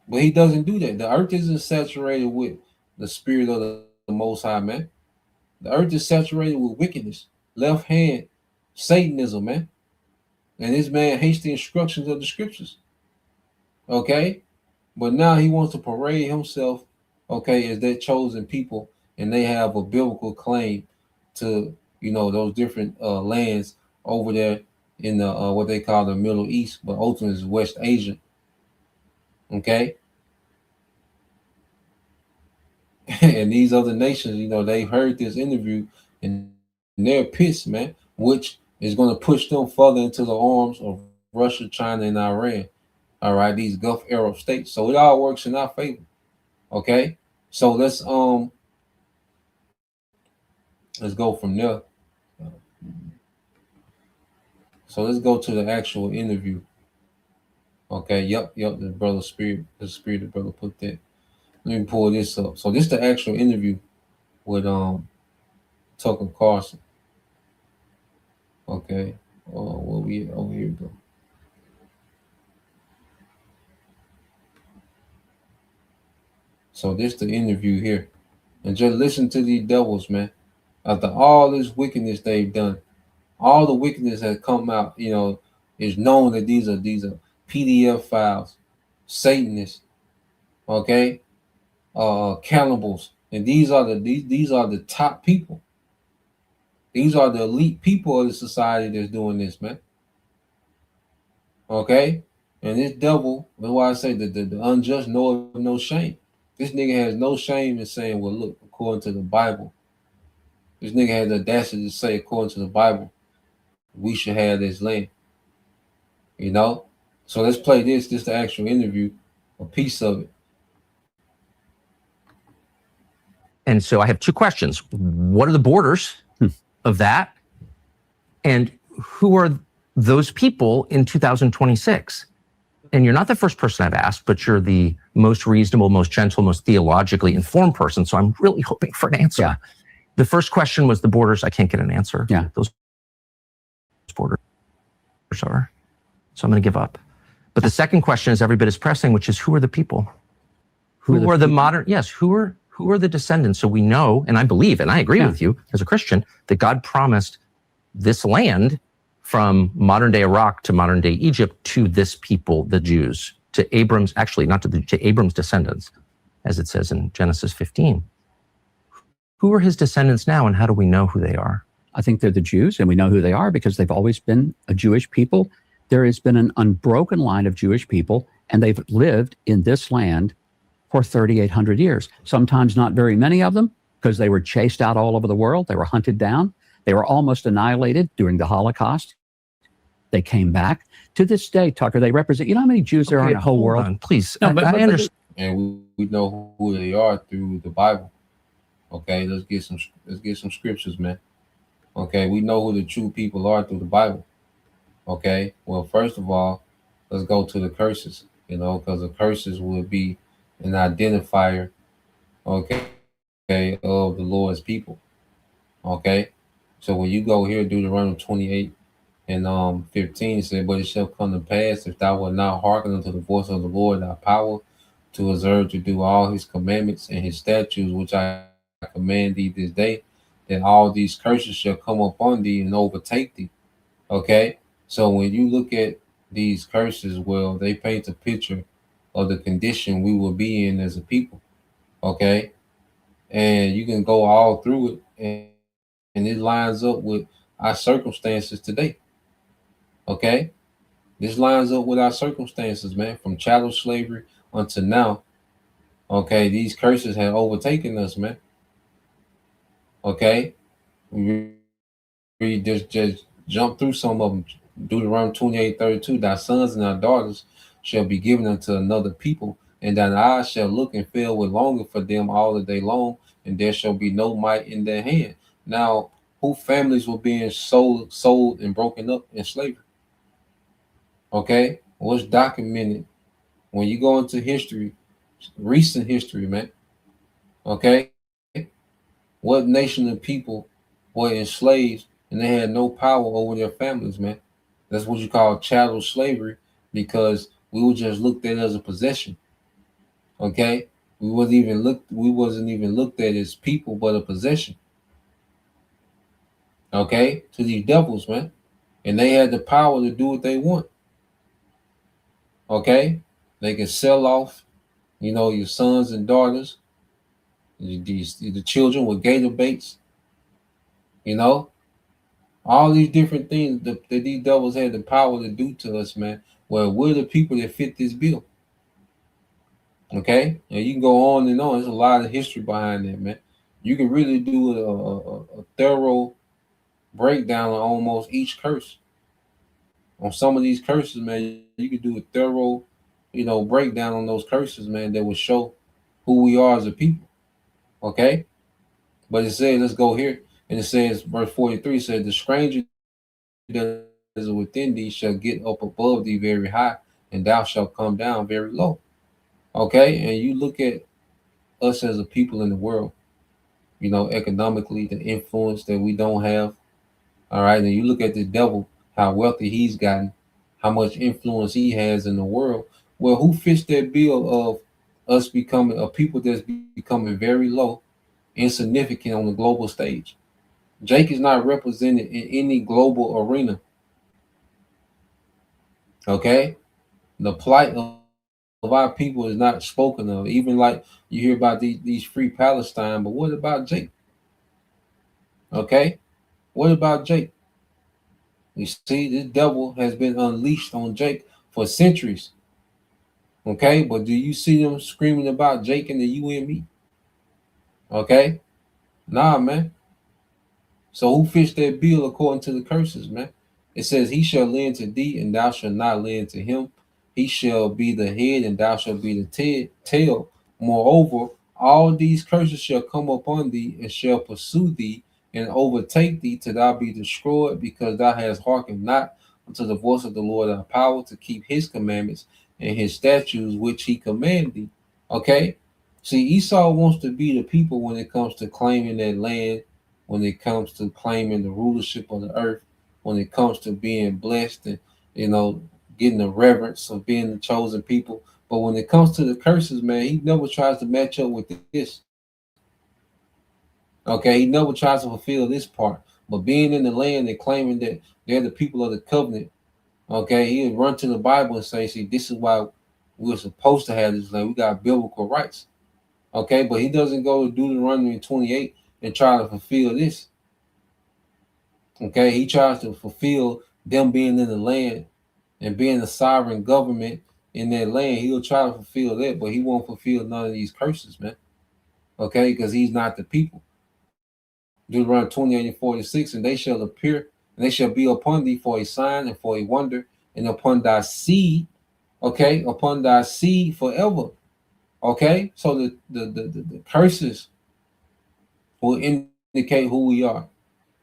But he doesn't do that. The earth isn't saturated with the spirit of the Most High, man. The earth is saturated with wickedness, left hand, Satanism, man. And this man hates the instructions of the scriptures. Okay? But now he wants to parade himself, okay, as that chosen people, and they have a biblical claim to, those different lands over there in the what they call the Middle East, but ultimately is West Asia. Okay? And these other nations, they've heard this interview and they're pissed, man, which is going to push them further into the arms of Russia, China, and Iran. All right, these Gulf Arab states. So it all works in our favor. Okay, so let's go from there. So let's go to the actual interview. Okay, yep. The spirit of brother put that. Let me pull this up. So this is the actual interview with Tucker Carlson. Okay. Where we at? Oh, here we go. So this the interview here. And just listen to these devils, man. After all this wickedness they've done, all the wickedness has come out, is known that these are PDF files, Satanists, okay, cannibals. And these are the top people. These are the elite people of the society that's doing this, man. Okay? And this devil, that's why I say that the unjust know of no shame. This nigga has no shame in saying, well, look, according to the Bible, this nigga has the audacity to say, according to the Bible, we should have this land. So let's play this. This is the actual interview, a piece of it. And so I have two questions. What are the borders of that? And who are those people in 2026? And you're not the first person I've asked, but you're the most reasonable, most gentle, most theologically informed person. So I'm really hoping for an answer. Yeah. The first question was the borders. I can't get an answer. Yeah. Those borders are. So I'm going to give up. But the second question is every bit as pressing, which is who are the people? Who are the modern? Yes. Who are the descendants? So we know, and I believe, and I agree with you as a Christian, that God promised this land from modern day Iraq to modern day Egypt to this people, the Jews, to Abram's, actually not to Abram's descendants, as it says in Genesis 15. Who are his descendants now, and how do we know who they are? I think they're the Jews, and we know who they are because they've always been a Jewish people. There has been an unbroken line of Jewish people, and they've lived in this land for 3,800 years. Sometimes not very many of them, because they were chased out all over the world. They were hunted down. They were almost annihilated during the Holocaust. They came back. To this day, Tucker, they represent, you know how many Jews there are in the whole world? Please, No, but I understand. And we know who they are through the Bible. Okay, let's get some scriptures, man. Okay, we know who the true people are through the Bible. Okay, well, first of all, let's go to the curses, because the curses would be an identifier, okay, of the Lord's people. Okay, so when you go here, Deuteronomy 28 and 15, it said, but it shall come to pass if thou wilt not hearken unto the voice of the Lord thy power to observe to do all his commandments and his statutes, which I command thee this day, that all these curses shall come upon thee and overtake thee. Okay, so when you look at these curses, well, they paint a picture of the condition we will be in as a people. Okay, and you can go all through it, and it lines up with our circumstances today. Okay, This lines up with our circumstances, man, from chattel slavery until now. Okay, these curses have overtaken us, man. Okay, we just jump through some of them. Deuteronomy 28:32. Thy sons and thy daughters shall be given unto another people, and thine eyes shall look and feel with longing for them all the day long, and there shall be no might in their hand. Now, who families were being sold and broken up in slavery? Okay, what's documented when you go into history, recent history, man? Okay, what nation of people were enslaved and they had no power over their families, man? That's what you call chattel slavery, because we were just looked at as a possession. Okay, we wasn't even looked at as people, but a possession. Okay, to these devils, man, and they had the power to do what they want. Okay, they can sell off, your sons and daughters, the children with gator baits, you know, all these different things that these devils had the power to do to us, man. Well, we're the people that fit this bill. Okay, and you can go on and on. There's a lot of history behind that, man. You can really do a thorough breakdown on almost each curse. On some of these curses, man, you can do a thorough, breakdown on those curses, man, that will show who we are as a people. Okay, but it says, let's go here, and it says, verse 43 says, the stranger that is within thee shall get up above thee very high, and thou shalt come down very low. Okay, and you look at us as a people in the world, economically, the influence that we don't have. All right, and you look at the devil, how wealthy he's gotten, how much influence he has in the world. Well, who fits that bill of us becoming a people that's becoming very low, insignificant on the global stage? Jake is not represented in any global arena. Okay, the plight of our people is not spoken of. Even like you hear about these free Palestine, but what about Jake? Okay, what about Jake? You see, this devil has been unleashed on Jake for centuries. Okay, but do you see them screaming about Jake and the you and me? Okay, nah, man. So who fits that bill according to the curses, man? It says, he shall lend to thee, and thou shalt not lend to him. He shall be the head, and thou shalt be the tail. Moreover, all these curses shall come upon thee, and shall pursue thee, and overtake thee, till thou be destroyed, because thou hast hearkened not unto the voice of the Lord thy power, to keep his commandments and his statutes which he commanded thee. Okay? See, Esau wants to be the people when it comes to claiming that land, when it comes to claiming the rulership of the earth, when it comes to being blessed and, you know, getting the reverence of being the chosen people. But when it comes to the curses, man, he never tries to match up with this. Okay, he never tries to fulfill this part. But being in the land and claiming that they're the people of the covenant, okay, he'll run to the Bible and say, see, this is why we're supposed to have this land. We got biblical rights. Okay, but he doesn't go to Deuteronomy 28 and try to fulfill this. Okay, he tries to fulfill them being in the land and being a sovereign government in that land. He'll try to fulfill that, but he won't fulfill none of these curses, man. Okay, because he's not the people. Deuteronomy 28 and 46, and they shall appear, and they shall be upon thee for a sign and for a wonder, and upon thy seed, okay, upon thy seed forever. Okay, so the curses will indicate who we are.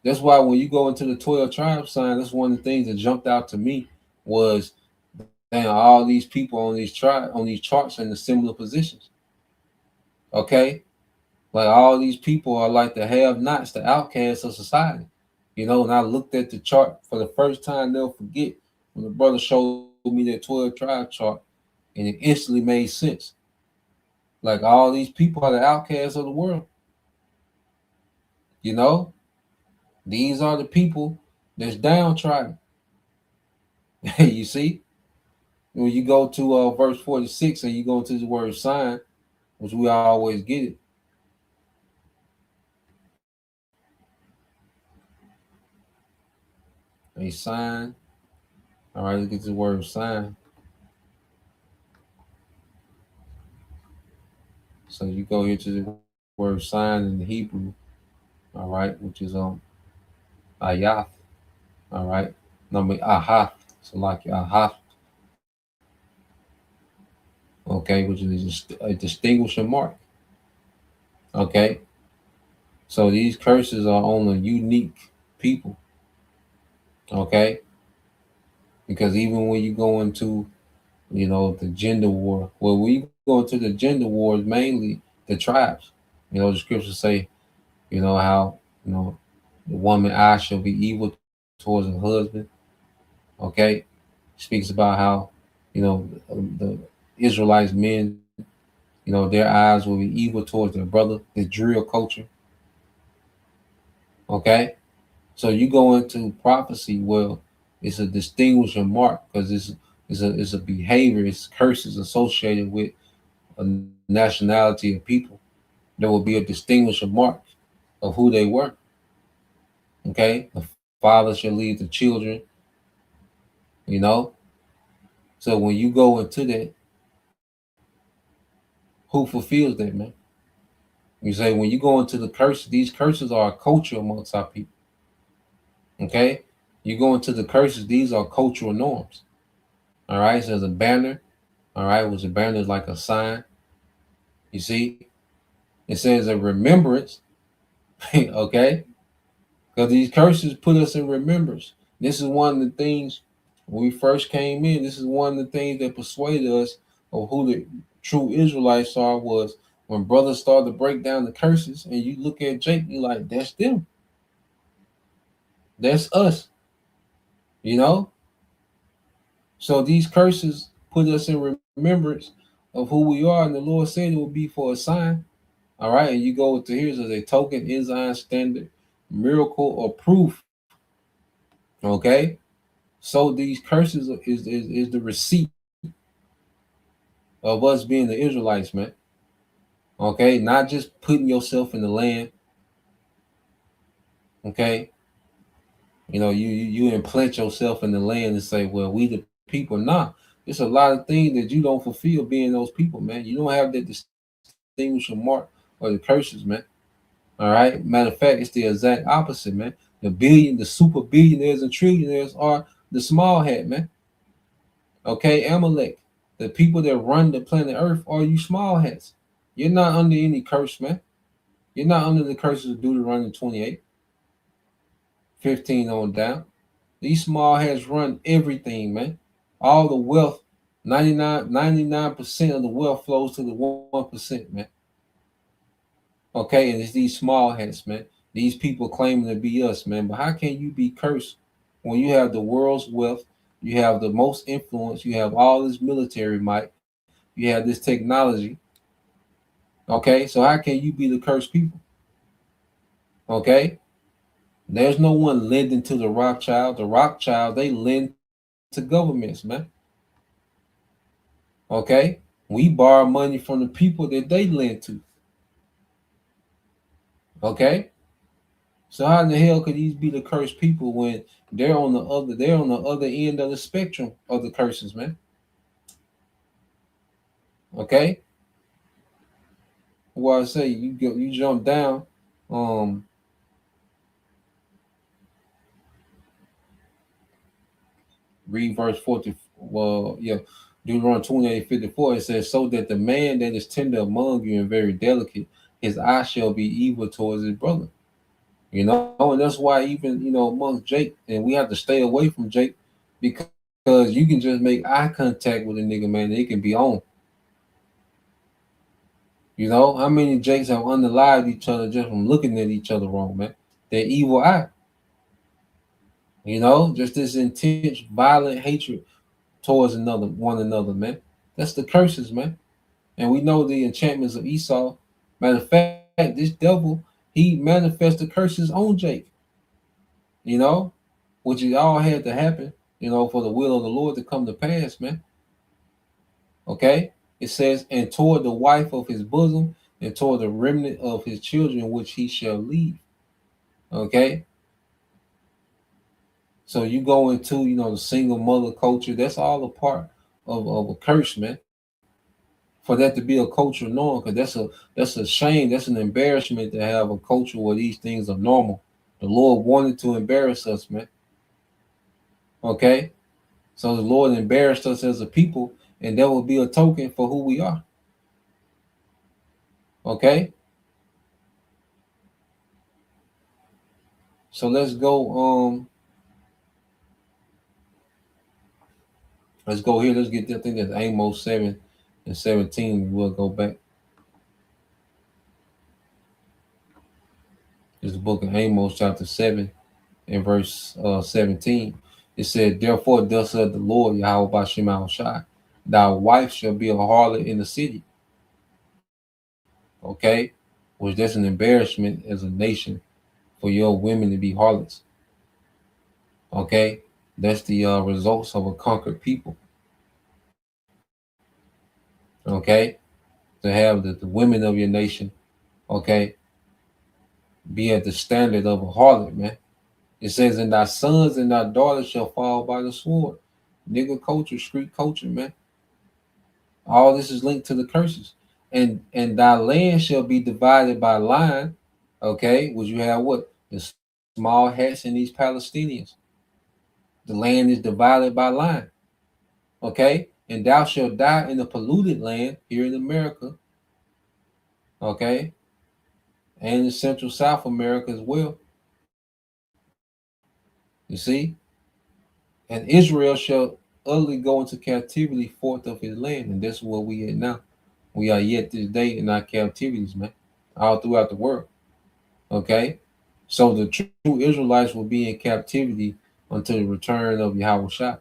That's why when you go into the 12 tribe sign, that's one of the things that jumped out to me was, damn, all these people on these charts in the similar positions. Okay, like all these people are like the have-nots, the outcasts of society. And I looked at the chart for the first time. They'll forget when the brother showed me that 12 tribe chart, and it instantly made sense. Like all these people are the outcasts of the world. You know, these are the people that's downtrodden. You see, when you go to verse 46 and you go into the word sign, which we always get it, a sign. All right, look at the word sign. So you go here to the word sign in the Hebrew, all right, which is ayath, all right, number ahath, so like ahath, okay, which is a distinguishing mark, okay. So these curses are on a unique people, okay, because even when you go into, the gender war, well, when you go into the gender wars, mainly the tribes, the scriptures say, how, the woman eye shall be evil towards her husband, okay, speaks about how, the Israelites men, their eyes will be evil towards their brother, the drill culture, okay. So you go into prophecy, well, it's a distinguishing mark because it's a behavior, it's curses associated with a nationality of people. There will be a distinguishing mark of who they were. Okay, the father shall lead the children. You know, so when you go into that, who fulfills that, man? You say when you go into the curse, these curses are a culture amongst our people. Okay, you go into the curses; these are cultural norms. All right, so there's a banner. All right, which a banner is like a sign. You see, it says a remembrance. Okay, because these curses put us in remembrance. This is one of the things when we first came in. This is one of the things that persuaded us of who the true Israelites are. Was when brothers started to break down the curses, and you look at Jake, you like, that's them, that's us, you know. So these curses put us in remembrance of who we are, and the Lord said it will be for a sign. All right, and you go to here's a token, ensign, standard, miracle, or proof. Okay, so these curses is the receipt of us being the Israelites, man. Okay, not just putting yourself in the land. Okay, you implant yourself in the land and say, well, we the people. Nah, there's a lot of things that you don't fulfill being those people, man. You don't have that distinguishing mark or the curses, man. All right. Matter of fact, it's the exact opposite, man. The super billionaires and trillionaires are the small hat, man. Okay, Amalek, the people that run the planet Earth are you small hats. You're not under any curse, man. You're not under the curses of Deuteronomy 28, 15 on down. These small hats run everything, man. All the wealth, 99% of the wealth flows to the 1%, man. Okay, and it's these small hats, man. These people claiming to be us, man. But how can you be cursed when you have the world's wealth, you have the most influence, you have all this military might, you have this technology? Okay, so how can you be the cursed people? Okay, there's no one lending to the Rothschild. The Rothschild, they lend to governments, man. Okay, we borrow money from the people that they lend to. Okay, so how in the hell could these be the cursed people when they're on the other end of the spectrum of the curses, man? Okay, well I say you jump down, um, read verse 40. Well, yeah, Deuteronomy 28:54. It says, so that the man that is tender among you and very delicate, his eye shall be evil towards his brother. And that's why even amongst Jake, and we have to stay away from Jake because you can just make eye contact with a nigga, man. They can be on. How many Jakes have unalived each other just from looking at each other wrong, man? Their evil eye. Just this intense, violent hatred towards one another, man. That's the curses, man. And we know the enchantments of Esau. Matter of fact, this devil, he manifests the curses on Jake. You know, which it all had to happen, for the will of the Lord to come to pass, man. Okay? It says, and toward the wife of his bosom, and toward the remnant of his children, which he shall leave. Okay? So you go into, the single mother culture. That's all a part of a curse, man. For that to be a culture norm, because that's a shame. That's an embarrassment to have a culture where these things are normal. The Lord wanted to embarrass us, man. Okay, so the Lord embarrassed us as a people, and that will be a token for who we are. Okay, so let's go. Let's go here. Let's get that thing that's Amos 7:17. We'll go back. It's the book of Amos, chapter 7, and verse 17. It said, "Therefore, thus saith the Lord Yahweh Bashim Shai, thy wife shall be a harlot in the city." Okay, which that's an embarrassment as a nation for your women to be harlots. Okay, that's the results of a conquered people. Okay, to have the women of your nation, okay, be at the standard of a harlot, man. It says, "And thy sons and thy daughters shall fall by the sword." Nigga culture, street culture, man. All this is linked to the curses. And thy land shall be divided by line. Okay, would you have what? The small hats in these Palestinians. The land is divided by line. Okay, and thou shalt die in the polluted land here in America. Okay, and in Central South America as well. You see, and Israel shall utterly go into captivity forth of his land, and that's where we at now. We are yet this day in our captivities, man, all throughout the world. Okay, so the true Israelites will be in captivity until the return of Yahweh Shai.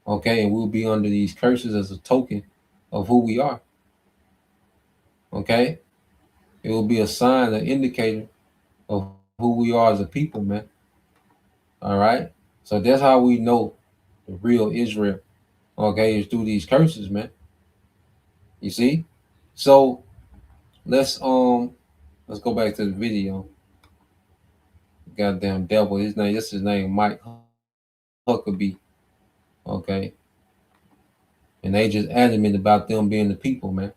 Okay, and we'll be under these curses as a token of who we are. Okay, it will be a sign, an indicator of who we are as a people, man. All right, so that's how we know the real Israel. Okay, is through these curses, man. You see, so let's go back to the video. Goddamn devil, his name, Mike Huckabee. Okay, and they just adamant about them being the people, man.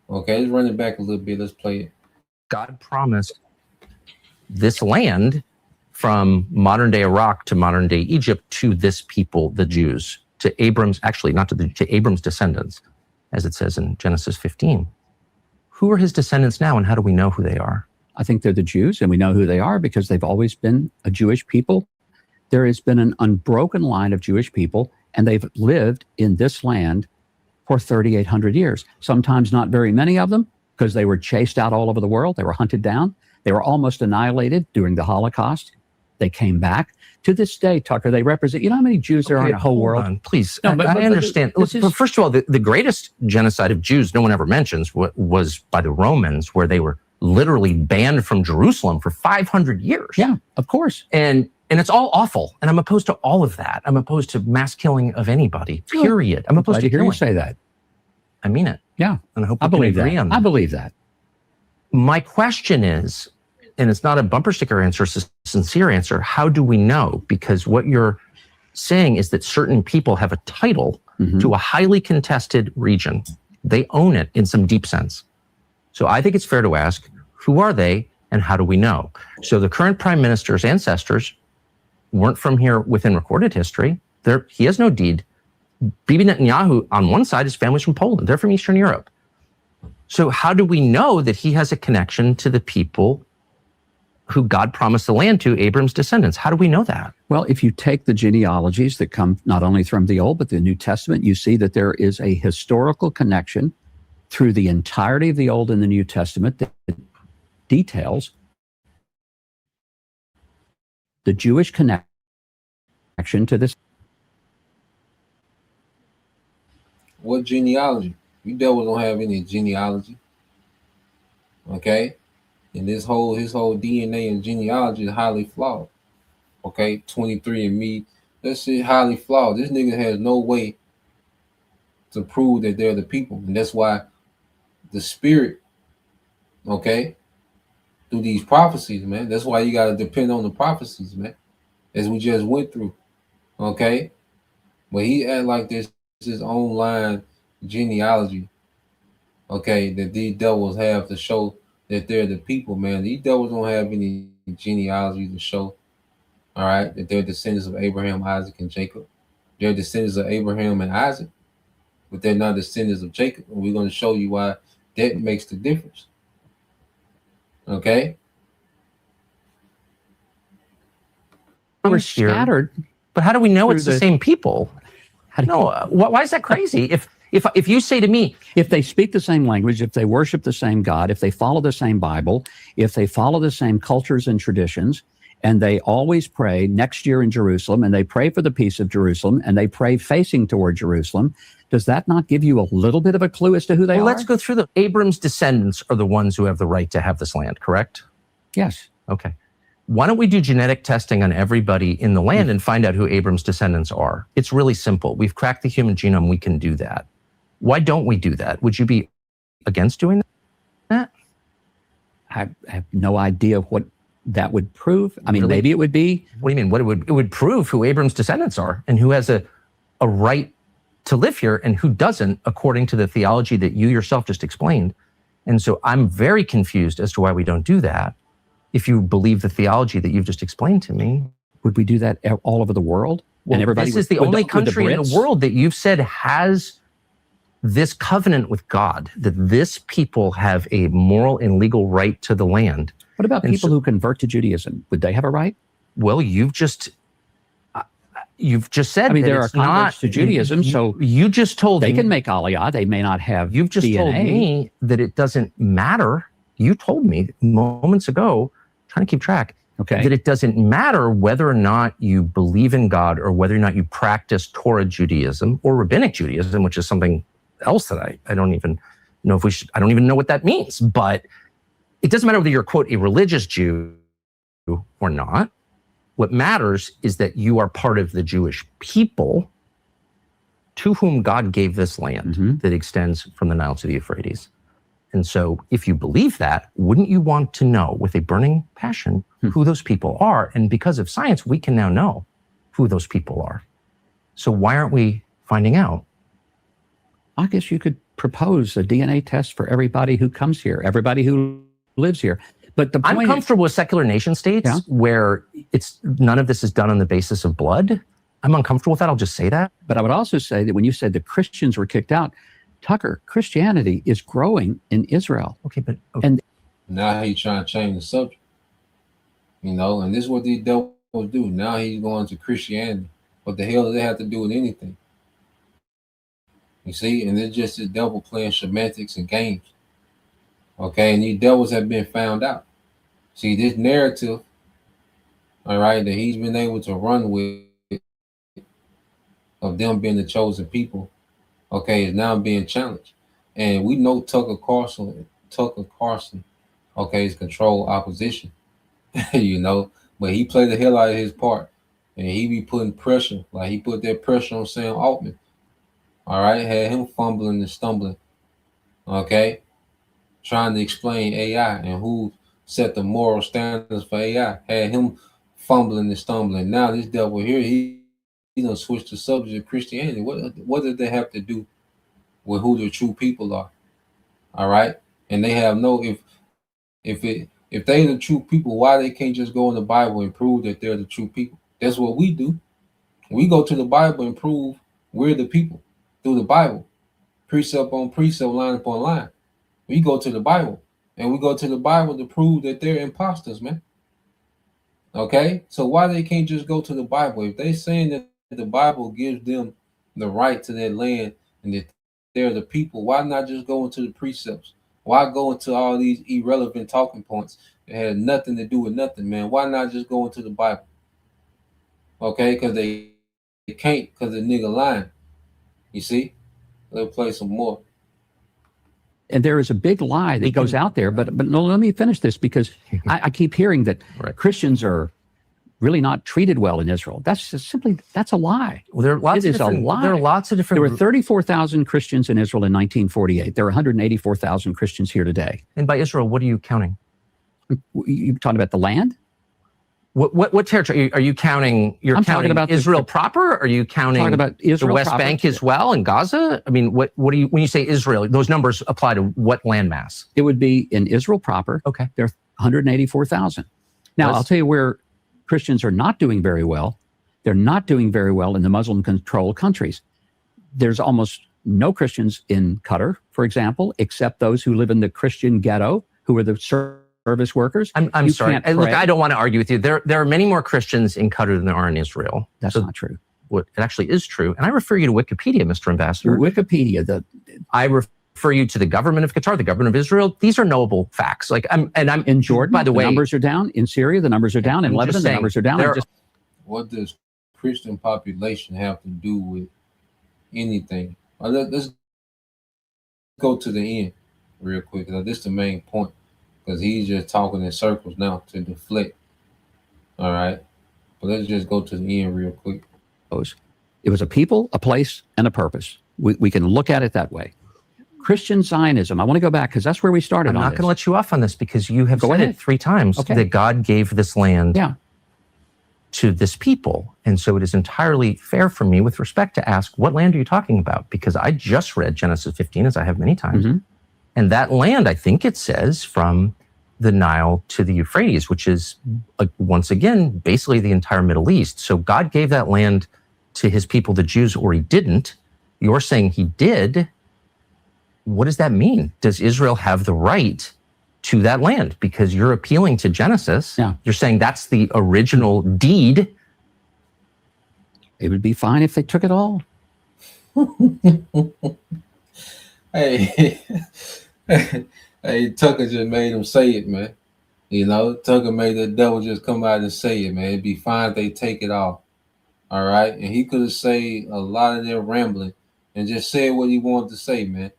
Okay, let's run it back a little bit. Let's play it. God promised this land from modern day Iraq to modern day Egypt to this people, the Jews, to Abram's, actually not to Abram's descendants, as it says in Genesis 15. Who are his descendants now, and how do we know who they are? I think they're the Jews, and we know who they are because they've always been a Jewish people. There has been an unbroken line of Jewish people, and they've lived in this land for 3,800 years. Sometimes not very many of them, because they were chased out all over the world. They were hunted down. They were almost annihilated during the Holocaust. They came back. To this day, Tucker, they represent, you know how many Jews there are in the whole world? Please, No, I understand. But first of all, the greatest genocide of Jews no one ever mentions was by the Romans, where they were literally banned from Jerusalem for 500 years. Yeah, of course. And it's all awful. And I'm opposed to all of that. I'm opposed to mass killing of anybody, period. I'm opposed to hear killing. you say that. I mean it. Yeah. And I hope we I can believe agree that. on that. I believe that. My question is, and it's not a bumper sticker answer, it's a sincere answer, how do we know? Because what you're saying is that certain people have a title to a highly contested region. They own it in some deep sense. So I think it's fair to ask, who are they and how do we know? So the current prime minister's ancestors weren't from here within recorded history. He has no deed. Bibi Netanyahu, on one side, his family's from Poland. They're from Eastern Europe. So how do we know that he has a connection to the people who God promised the land to, Abram's descendants? How do we know that? Well, if you take the genealogies that come not only from the Old, but the New Testament, you see that there is a historical connection through the entirety of the Old and the New Testament that details the Jewish connection to this. What genealogy? You devils don't have any genealogy. Okay? And his whole DNA and genealogy is highly flawed. Okay, 23andMe, that shit highly flawed. This nigga has no way to prove that they're the people. And that's why the spirit, okay, through these prophecies, man. That's why you gotta depend on the prophecies, man. as we just went through. Okay, but he act like this is his own line genealogy. Okay, that these devils have to show that they're the people, man. These devils don't have any genealogy to show. All right, that they're descendants of Abraham, Isaac, and Jacob. They're descendants of Abraham and Isaac, but they're not descendants of Jacob. And we're going to show you why that makes the difference. Okay? We're scattered. But how do we know through it's the the- same people? No, why is that crazy? If you say to me, If they speak the same language, if they worship the same God, if they follow the same Bible, if they follow the same cultures and traditions, and they always pray next year in Jerusalem, and they pray for the peace of Jerusalem, and they pray facing toward Jerusalem, does that not give you a little bit of a clue as to who they are? let's go through the Abram's descendants are the ones who have the right to have this land, correct? Yes. Okay. Why don't we do genetic testing on everybody in the land and find out who Abram's descendants are? It's really simple. We've cracked the human genome. We can do that. Why don't we do that? Would you be against doing that? I have no idea what that would prove. I mean, Really? maybe it would be. What do you mean? It would prove who Abram's descendants are and who has a right to live here and who doesn't, according to the theology that you yourself just explained. And so I'm very confused as to why we don't do that. If you believe the theology that you've just explained to me, Would we do that all over the world? well, and everybody this is the would only would country in the Brits- world that you've said has this covenant with God, that this people have a moral and legal right to the land. What about And people who convert to Judaism? Would they have a right? Well, you've just said. I mean, that there are it's not converts to Judaism, so you just told they me can make aliyah. They may not have. You've just DNA. told me that it doesn't matter. You told me moments ago, trying to keep track, Okay. that it doesn't matter whether or not you believe in God or whether or not you practice Torah Judaism or Rabbinic Judaism, which is something else that I don't even know if we should, I don't even know what that means. But it doesn't matter whether you're, quote, a religious Jew or not. What matters is that you are part of the Jewish people to whom God gave this land that extends from the Nile to the Euphrates. And so if you believe that, wouldn't you want to know with a burning passion who those people are? And because of science, we can now know who those people are. So why aren't we finding out? I guess you could propose a DNA test for everybody who comes here, everybody who lives here. But the point I'm comfortable with secular nation states where it's none of this is done on the basis of blood. I'm uncomfortable with that. I'll just say that. But I would also say that when you said the Christians were kicked out, Tucker, Christianity is growing in Israel. Okay, but and now he's trying to change the subject. You know, and this is what these devils do. Now he's going to Christianity. What the hell does that have to do with anything? You see, and it's just the devil playing semantics and games. Okay, and these devils have been found out. See, this narrative, all right, that he's been able to run with of them being the chosen people, okay, is now being challenged. And we know Tucker Carlson, okay, is controlled opposition, you know, but he played the hell out of his part. And he be putting pressure, like he put that pressure on Sam Altman. All right, had him fumbling and stumbling, okay, trying to explain AI and who set the moral standards for AI. Had him fumbling and stumbling. Now this devil here, he done switched the subject of Christianity. What did they have to do with who the true people are? All right, and they have no if they the true people, why they can't just go in the Bible and prove that they're the true people? That's what we do. We go to the Bible and prove we're the people through the Bible, precept on precept, line upon line. We go to the Bible, and we go to the Bible to prove that they're imposters, man. Okay, so why they can't just go to the Bible? If they saying that the Bible gives them the right to that land and that they're the people, why not just go into the precepts? Why go into all these irrelevant talking points that had nothing to do with nothing, man? Why not just go into the Bible? Okay, because they can't, because the nigga lying. You see? Let's play some more. And there is a big lie that goes out there, but no, let me finish this because I keep hearing that Christians are really not treated well in Israel. That's just simply, that's a lie. Well, there are lots It of is a different, lie. there are lots of different. There were 34,000 Christians in Israel in 1948. There are 184,000 Christians here today. And by Israel, what are you counting? You talking about the land? What territory are you counting? You're I'm counting talking about Israel proper? Or are you counting about Israel the West proper. Bank as well and Gaza? I mean, what do you, when you say Israel, those numbers apply to what landmass? It would be in Israel proper. Okay. There are 184,000. Now, I'll tell you where Christians are not doing very well. They're not doing very well in the Muslim-controlled countries. There's almost no Christians in Qatar, for example, except those who live in the Christian ghetto, who are the service workers. I'm sorry. Look, I don't want to argue with you. There are many more Christians in Qatar than there are in Israel. That's not true. It actually is true. And I refer you to Wikipedia, Mr. Ambassador. Wikipedia. I refer you to the government of Qatar, the government of Israel. These are knowable facts. Like I'm in Jordan. By the way, numbers are down. In Syria, the numbers are down. In Lebanon, the numbers are down. What does Christian population have to do with anything? Let's go to the end real quick. This is the main point, because he's just talking in circles now to deflect. All right, but let's just go to the end real quick. It was a people, a place, and a purpose. We can look at it that way. Christian Zionism. I want to go back because that's where we started. I'm not going to let you off on this because you have said it 3 times that God gave this land to this people. And so it is entirely fair for me with respect to ask, what land are you talking about? Because I just read Genesis 15, as I have many times. Mm-hmm. And that land, I think it says, from the Nile to the Euphrates, which is, once again, basically the entire Middle East. So God gave that land to his people, the Jews, or he didn't. You're saying he did. What does that mean? Does Israel have the right to that land? Because you're appealing to Genesis. Yeah. You're saying that's the original deed. It would be fine if they took it all. Hey, Tucker just made him say it, man. You know, Tucker made the devil just come out and say it, man. It'd be fine if they take it all. All right. And he could have said a lot of their rambling and just said what he wanted to say, man.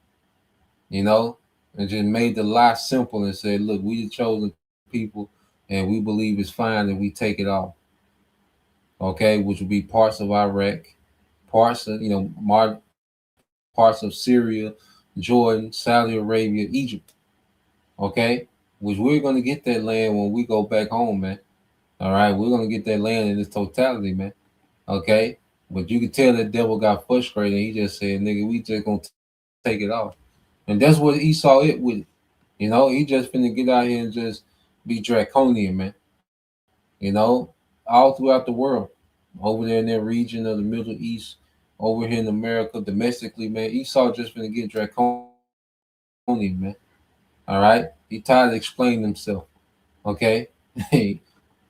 You know, and just made the lie simple and said, look, we the chosen people and we believe it's fine if we take it all. Okay, which would be parts of Iraq, parts of, parts of Syria, Jordan, Saudi Arabia, Egypt. Okay, which we're going to get that land when we go back home, man. All right, we're going to get that land in its totality, man. Okay, but you can tell that devil got frustrated. He just said, nigga, we just going to take it off. And that's what Esau it with. You know, he just finna get out here and just be draconian, man. You know, all throughout the world. Over there in that region of the Middle East, over here in America, domestically, man, Esau just finna get draconian, man. All right? He tired of explaining himself. Okay? He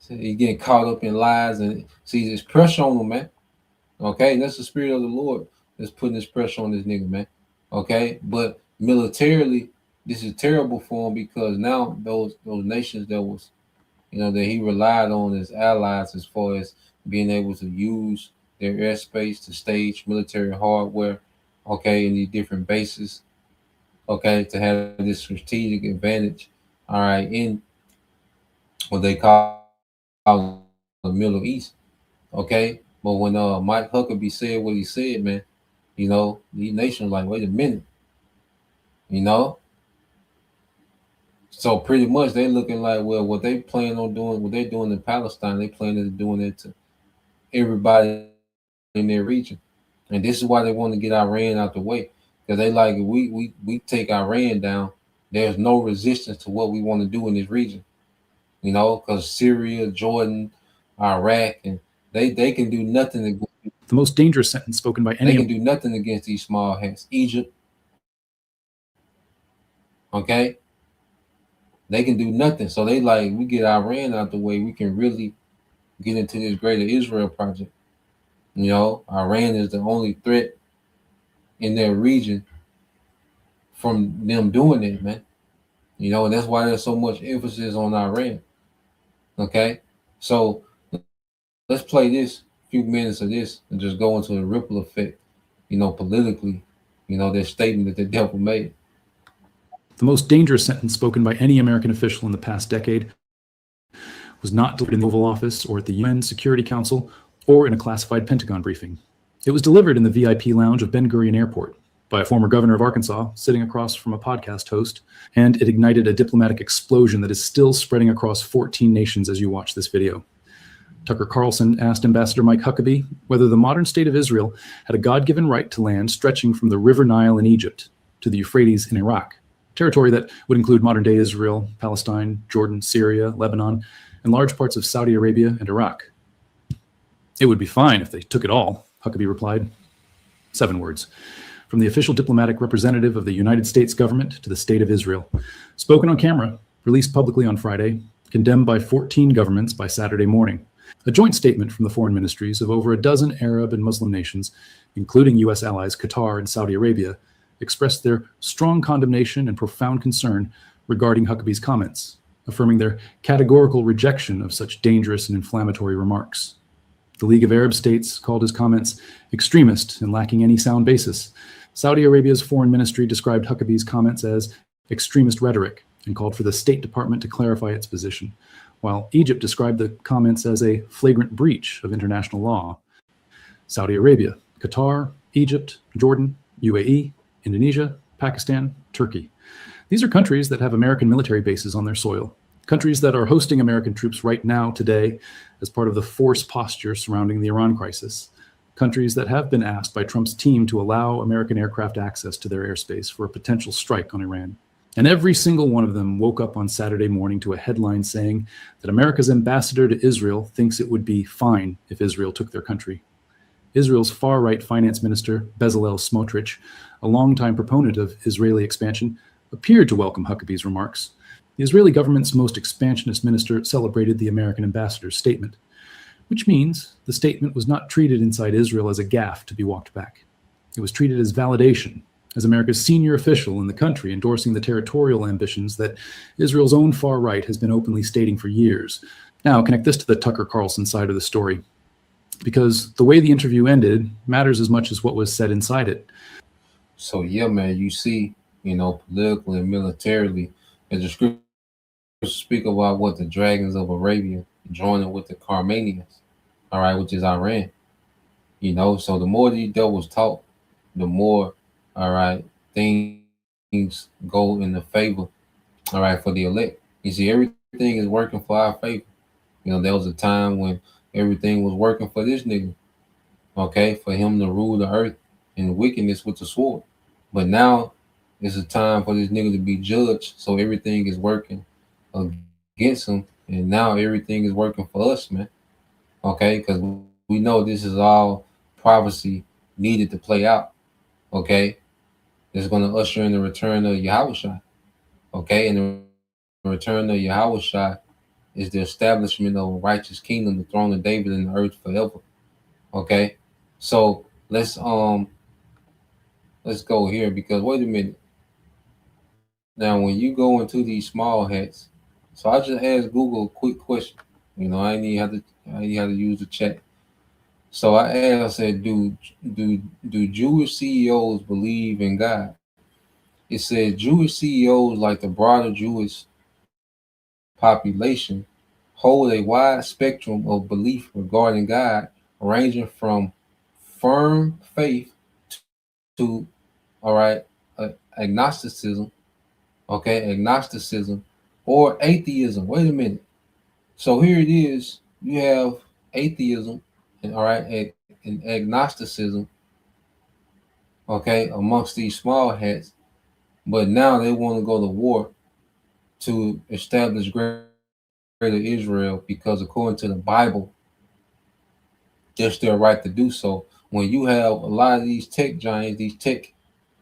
getting caught up in lies and see this pressure on him, man. Okay? And that's the spirit of the Lord that's putting this pressure on this nigga, man. Okay? But militarily, this is terrible for him because now those nations that was, that he relied on as allies as far as being able to use their airspace to stage military hardware, okay, in these different bases, okay, to have this strategic advantage, all right, in what they call the Middle East, okay. But when Mike Huckabee said what he said, man, these nations like, wait a minute, So pretty much they looking like, well, what they plan on doing, what they're doing in Palestine, they plan on doing it to everybody in their region. And this is why they want to get Iran out the way. Because they like, if we take Iran down, there's no resistance to what we want to do in this region. Because Syria, Jordan, Iraq, and they can do nothing. The most dangerous sentence spoken by any. They can do nothing against these small hats. Egypt. Okay? They can do nothing. So they like, we get Iran out the way, we can really get into this greater Israel project. Iran is the only threat in their region from them doing it, man. And that's why there's so much emphasis on Iran. Okay? So let's play this few minutes of this and just go into the ripple effect, politically, their statement that the devil made. The most dangerous sentence spoken by any American official in the past decade was not delivered in the Oval Office or at the UN Security Council or in a classified Pentagon briefing. It was delivered in the VIP lounge of Ben Gurion Airport by a former governor of Arkansas sitting across from a podcast host, and it ignited a diplomatic explosion that is still spreading across 14 nations as you watch this video. Tucker Carlson asked Ambassador Mike Huckabee whether the modern state of Israel had a God-given right to land stretching from the River Nile in Egypt to the Euphrates in Iraq, territory that would include modern-day Israel, Palestine, Jordan, Syria, Lebanon, and large parts of Saudi Arabia and Iraq. It would be fine if they took it all, Huckabee replied. 7 words. From the official diplomatic representative of the United States government to the state of Israel. Spoken on camera, released publicly on Friday, condemned by 14 governments by Saturday morning. A joint statement from the foreign ministries of over a dozen Arab and Muslim nations, including U.S. allies Qatar and Saudi Arabia, expressed their strong condemnation and profound concern regarding Huckabee's comments, affirming their categorical rejection of such dangerous and inflammatory remarks. The League of Arab States called his comments extremist and lacking any sound basis. Saudi Arabia's foreign ministry described Huckabee's comments as extremist rhetoric and called for the State Department to clarify its position, while Egypt described the comments as a flagrant breach of international law. Saudi Arabia, Qatar, Egypt, Jordan, UAE, Indonesia, Pakistan, Turkey. These are countries that have American military bases on their soil, countries that are hosting American troops right now today as part of the force posture surrounding the Iran crisis, countries that have been asked by Trump's team to allow American aircraft access to their airspace for a potential strike on Iran. And every single one of them woke up on Saturday morning to a headline saying that America's ambassador to Israel thinks it would be fine if Israel took their country. Israel's far-right finance minister, Bezalel Smotrich, a longtime proponent of Israeli expansion, appeared to welcome Huckabee's remarks. The Israeli government's most expansionist minister celebrated the American ambassador's statement, which means the statement was not treated inside Israel as a gaffe to be walked back. It was treated as validation, as America's senior official in the country endorsing the territorial ambitions that Israel's own far right has been openly stating for years. Now, connect this to the Tucker Carlson side of the story, because the way the interview ended matters as much as what was said inside it. So yeah, man, you see, politically and militarily, as the scriptures speak about what the dragons of Arabia joining with the Carmanians, all right, which is Iran. So the more these devils talk, the more, all right, things go in the favor, all right, for the elect. You see, everything is working for our favor. There was a time when everything was working for this nigga, okay, for him to rule the earth in wickedness with the sword. But now it's a time for this nigga to be judged, so everything is working against him, and now everything is working for us, man. Okay, because we know this is all prophecy needed to play out. Okay, it's going to usher in the return of Yahushua. Okay, and the return of Yahushua is the establishment of a righteous kingdom, the throne of David in the earth forever. Okay, so let's go here, because wait a minute. Now, when you go into these small hats, so I just asked Google a quick question. I ain't even had to use the chat. So I asked, I said, do Jewish CEOs believe in God? It said Jewish CEOs, like the broader Jewish population, hold a wide spectrum of belief regarding God, ranging from firm faith to, all right, agnosticism, or atheism. Wait a minute. So here it is. You have atheism, and all right, and agnosticism, okay, amongst these small hats, but now they want to go to war to establish greater Israel, because according to the Bible, it's their right to do so. When you have a lot of these tech giants, these tech,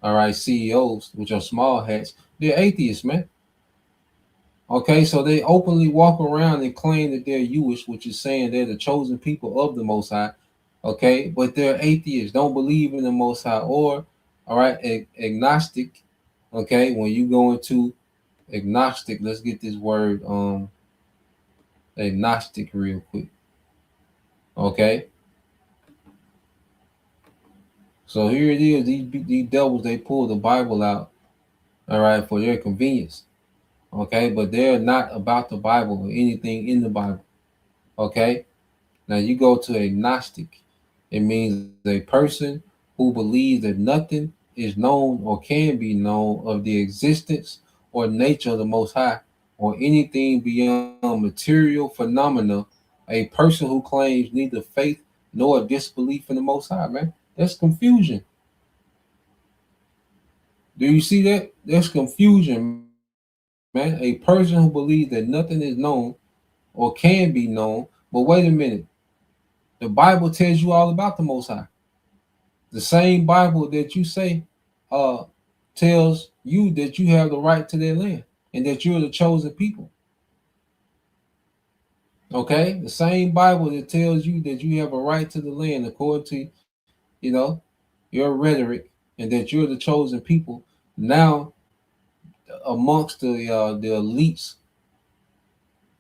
all right, CEOs, which are small hats, they're atheists, man. Okay, so they openly walk around and claim that they're Jewish, which is saying they're the chosen people of the Most High. Okay, but they're atheists, don't believe in the Most High, or, all right, agnostic. Okay, when you go into agnostic, let's get this word agnostic real quick. Okay, so here it is. These devils, they pull the Bible out, all right, for their convenience. Okay, but they're not about the Bible or anything in the Bible. Okay, now you go to agnostic, it means a person who believes that nothing is known or can be known of the existence or nature of the Most High, or anything beyond material phenomena A person who claims neither faith nor disbelief in the Most High, man. That's confusion. Do you see that? There's confusion, man. A person who believes that nothing is known or can be known. But wait a minute. The Bible tells you all about the Most High. The same Bible that you say uh, tells you that you have the right to their land and that you're the chosen people. Okay? The same Bible that tells you that you have a right to the land according to, you know, your rhetoric and that you're the chosen people. Now, amongst the elites,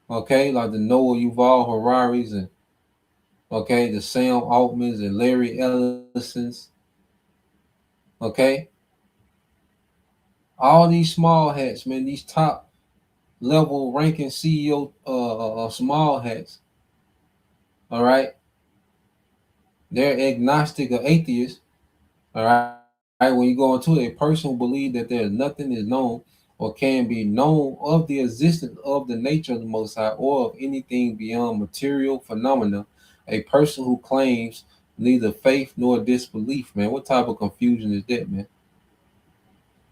okay, like the Noah Yuval Hararis and okay, the Sam Altmans and Larry Ellisons, okay, all these small hats, man, these top level ranking CEO small hats, all right, they're agnostic or atheist, all right. When you go into it, a person who believes that there's nothing is known or can be known of the existence of the nature of the Most High or of anything beyond material phenomena, a person who claims neither faith nor disbelief, man. What type of confusion is that, man?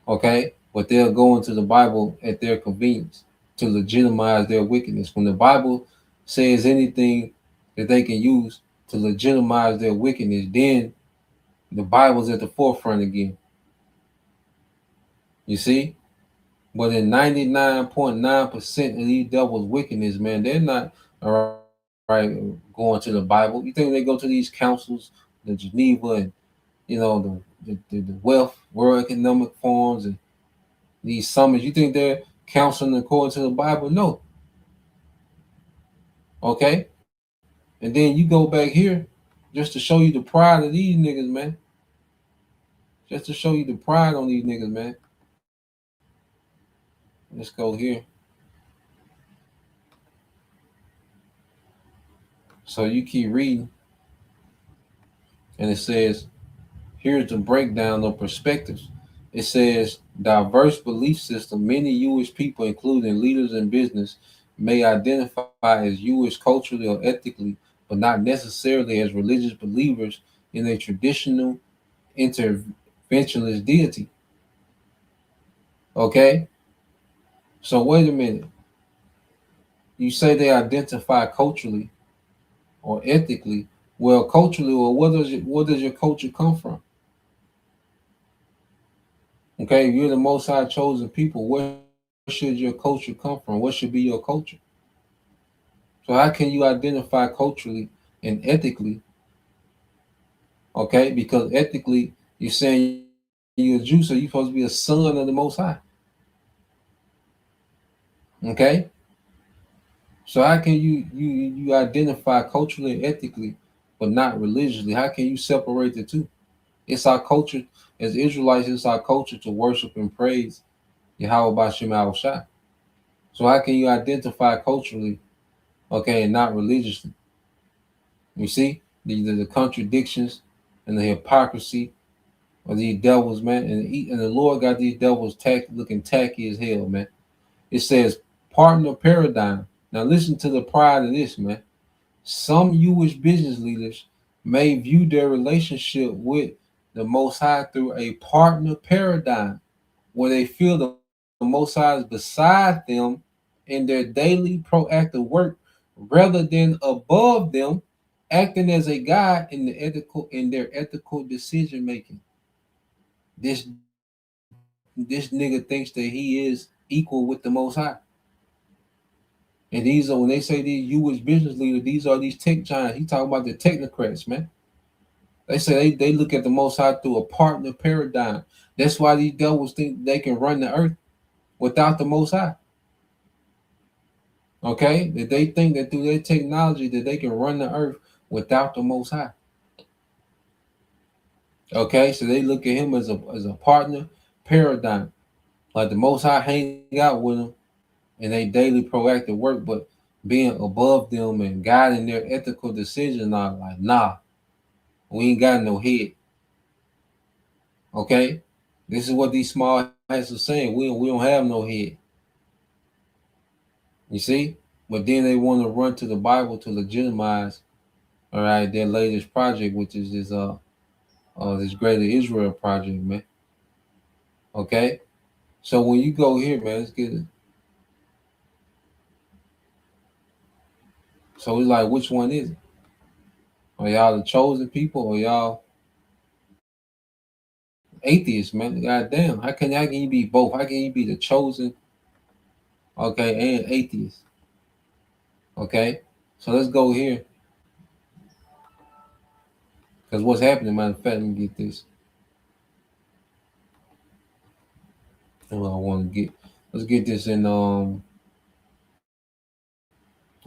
Okay, but they'll go into the Bible at their convenience to legitimize their wickedness. When the Bible says anything that they can use to legitimize their wickedness, then the Bible's at the forefront again. You see? But in 99.9% of these devils' wickedness, man, they're not all right going to the Bible. You think they go to these councils, the Geneva and the Wealth World Economic Forums and these summits? You think they're counseling according to the Bible? No. Okay? And then you go back here just to show you the pride of these niggas, man. Just to show you the pride on these niggas, man. Let's go here. So you keep reading, and it says, here's the breakdown of perspectives. It says, diverse belief system. Many Jewish people, including leaders in business, may identify as Jewish culturally or ethically, but not necessarily as religious believers in a traditional interventionist deity. Okay? So wait a minute. You say they identify culturally or ethically. Well, culturally, well, where does your culture come from? Okay, if you're the Most High chosen people, where should your culture come from? What should be your culture? So how can you identify culturally and ethically? Okay, because ethically you're saying you're a Jew, so you're supposed to be a son of the Most High. Okay, so how can you identify culturally and ethically, but not religiously? How can you separate the two? It's our culture as Israelites. It's our culture to worship and praise Yahweh Bashim Al Shai. So how can you identify culturally, okay, and not religiously? You see the contradictions and the hypocrisy of these devils, man. And the Lord got these devils looking tacky as hell, man. It says partner paradigm. Now listen to the pride of this, man. Some Jewish business leaders may view their relationship with the Most High through a partner paradigm, where they feel the Most High is beside them in their daily proactive work rather than above them, acting as a guide in their ethical decision making. This this nigga thinks that he is equal with the Most High. And these are, when they say these Jewish business leaders, these are these tech giants. He talking about the technocrats, man. They say they look at the Most High through a partner paradigm. That's why these devils think they can run the earth without the Most High. Okay, that they think that through their technology that they can run the earth without the Most High. Okay, so they look at him as a partner paradigm, like the Most High hang out with them in their daily proactive work, but being above them and guiding their ethical decisions are like, nah, we ain't got no head. Okay, this is what these small hats are saying. We don't have no head. You see, but then they want to run to the Bible to legitimize, all right, their latest project, which is this Greater Israel project, man. Okay, so when you go here, man, let's get it. So it's like, which one is it? Are y'all the chosen people, or y'all atheists, man? God damn, how can you be both? How can you be the chosen, okay, and atheist? Okay, so let's go here, because what's happening, matter of fact, let me get this. What I want to get, let's get this in I'll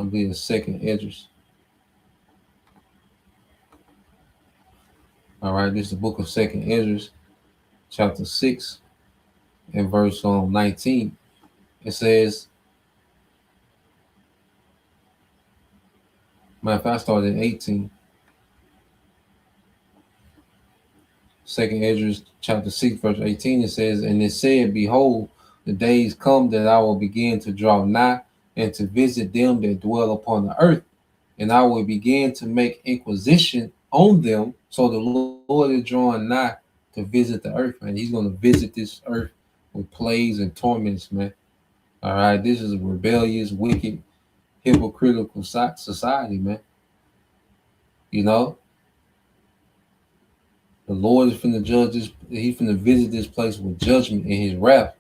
be the second Edges. All right, this is the book of Second Esdras, chapter 6, and verse 19. It says, matter of fact, I started at 18. Second Esdras, chapter 6, verse 18, it says, and it said, behold, the days come that I will begin to draw nigh and to visit them that dwell upon the earth, and I will begin to make inquisition on them. So the Lord is drawing nigh to visit the earth, man. He's going to visit this earth with plagues and torments, man. All right, this is a rebellious, wicked, hypocritical society, man. You know, the Lord is finna judge this. He's finna visit this place with judgment and His wrath.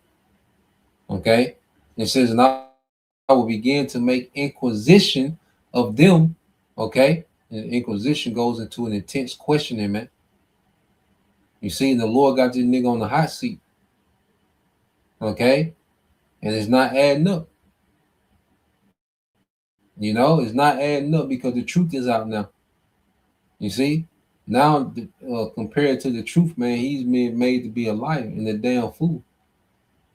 Okay, it says, and I will begin to make inquisition of them. Okay, and inquisition goes into an intense questioning, man. You see, the Lord got this nigga on the hot seat. Okay, and it's not adding up. You know, it's not adding up because the truth is out now. You see, now compared to the truth, man, he's been made to be a liar and a damn fool.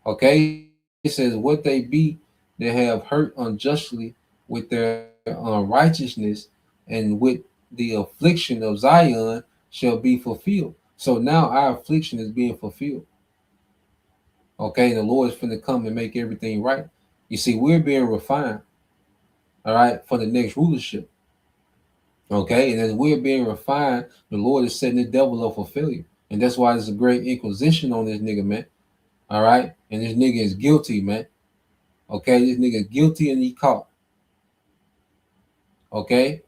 Okay, it says, what they be that have hurt unjustly with their unrighteousness, and with the affliction of Zion shall be fulfilled. So now our affliction is being fulfilled. Okay, the Lord is finna come and make everything right. You see, we're being refined, all right, for the next rulership. Okay, and as we're being refined, the Lord is setting the devil up for failure. And that's why there's a great inquisition on this nigga, man. All right, and this nigga is guilty, man. Okay, this nigga is guilty and he caught. Okay,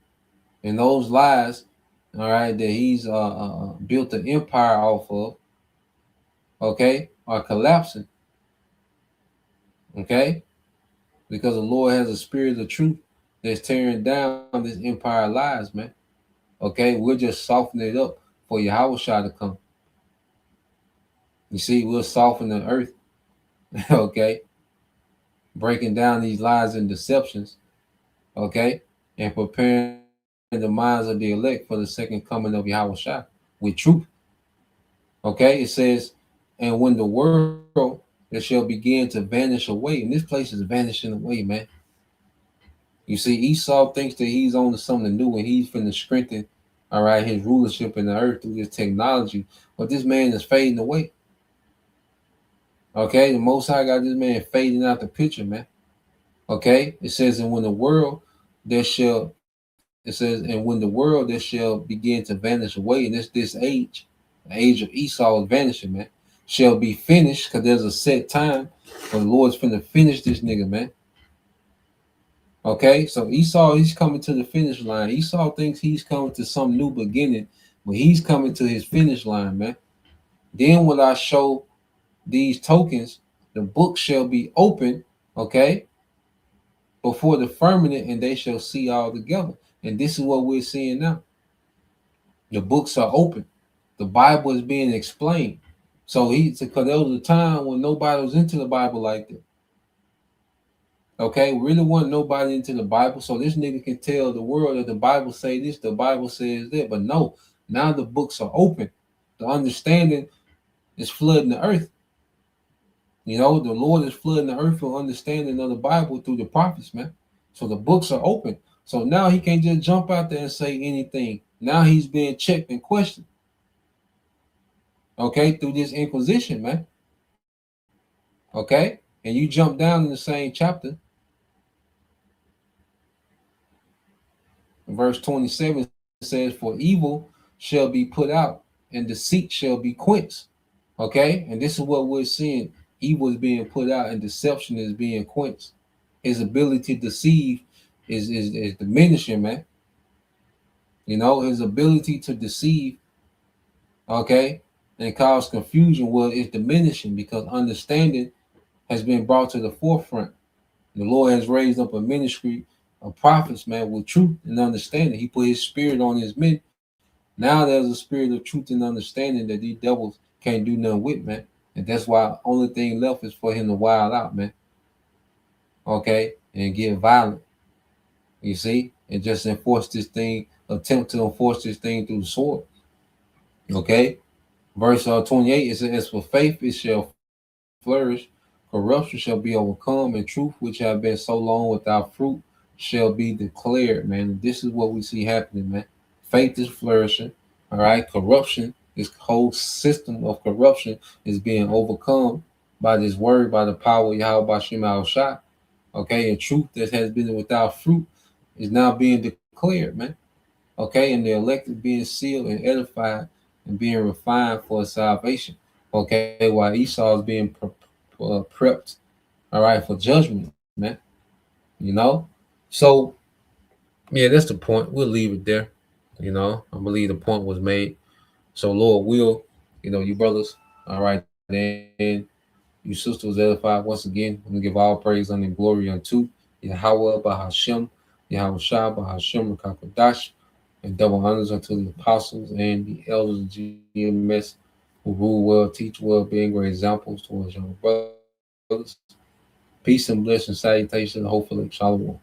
and those lies, all right, that he's built an empire off of, okay, are collapsing. Okay, because the Lord has a spirit of truth that's tearing down this empire of lies, man. Okay, we're just softening it up for Yahweh to come. You see, we'll soften the earth, okay, breaking down these lies and deceptions, okay, and preparing the minds of the elect for the second coming of Yahweh with truth. Okay, it says, and when the world that shall begin to vanish away, and this place is vanishing away, man. You see, Esau thinks that he's on to something new and he's finna strengthen, all right, his rulership in the earth through this technology, but this man is fading away. Okay, the Most High got this man fading out the picture, man. Okay, it says, and when the world there shall, it says, and when the world there shall begin to vanish away, and this age, the age of Esau is vanishing, man, shall be finished, because there's a set time when the Lord's finna finish this nigga, man. Okay, so Esau, he's coming to the finish line. Esau thinks he's coming to some new beginning, but he's coming to his finish line, man. Then when I show these tokens, the book shall be open, okay, before the firmament, and they shall see all together. And this is what we're seeing now. The books are open. The Bible is being explained. So because there was a time when nobody was into the Bible like that. Okay, really wasn't nobody into the Bible. So this nigga can tell the world that the Bible say this, the Bible says that. But no, now the books are open. The understanding is flooding the earth. You know, the Lord is flooding the earth for understanding of the Bible through the prophets, man. So the books are open. So now he can't just jump out there and say anything. Now he's being checked and questioned. Okay, through this inquisition, man. Okay, and you jump down in the same chapter. Verse 27 says, "For evil shall be put out, and deceit shall be quenched." Okay, and this is what we're seeing: evil is being put out, and deception is being quenched. His ability to deceive is diminishing, man. You know, his ability to deceive, okay, and cause confusion, well, is diminishing because understanding has been brought to the forefront. The Lord has raised up a ministry of prophets, man, with truth and understanding. He put his spirit on his men. Now there's a spirit of truth and understanding that these devils can't do nothing with, man. And that's why only thing left is for him to wild out, man. Okay, and get violent. You see, and just enforce this thing, attempt to enforce this thing through the sword. Okay, verse 28 it says, "As for faith, it shall flourish, corruption shall be overcome, and truth, which have been so long without fruit, shall be declared." Man, and this is what we see happening, man. Faith is flourishing. All right, corruption, this whole system of corruption is being overcome by this word, by the power of Yahweh Bashim Shai. Okay, and truth that has been without fruit is now being declared, man. Okay, and the elected being sealed and edified and being refined for salvation. Okay, while Esau is being prepped, all right, for judgment, man. You know, so yeah, that's the point. We'll leave it there. You know, I believe the point was made. So Lord will, you brothers, all right, then you sisters edified once again. I'm gonna give all praise and glory unto Yahweh Bahashem, Yahweh Shah Bahashem Rakakodash, and double honors unto the apostles and the elders of GMS who rule well, teach well, being great examples towards young brothers. Peace and blessing, salutations, hopefully, shalom.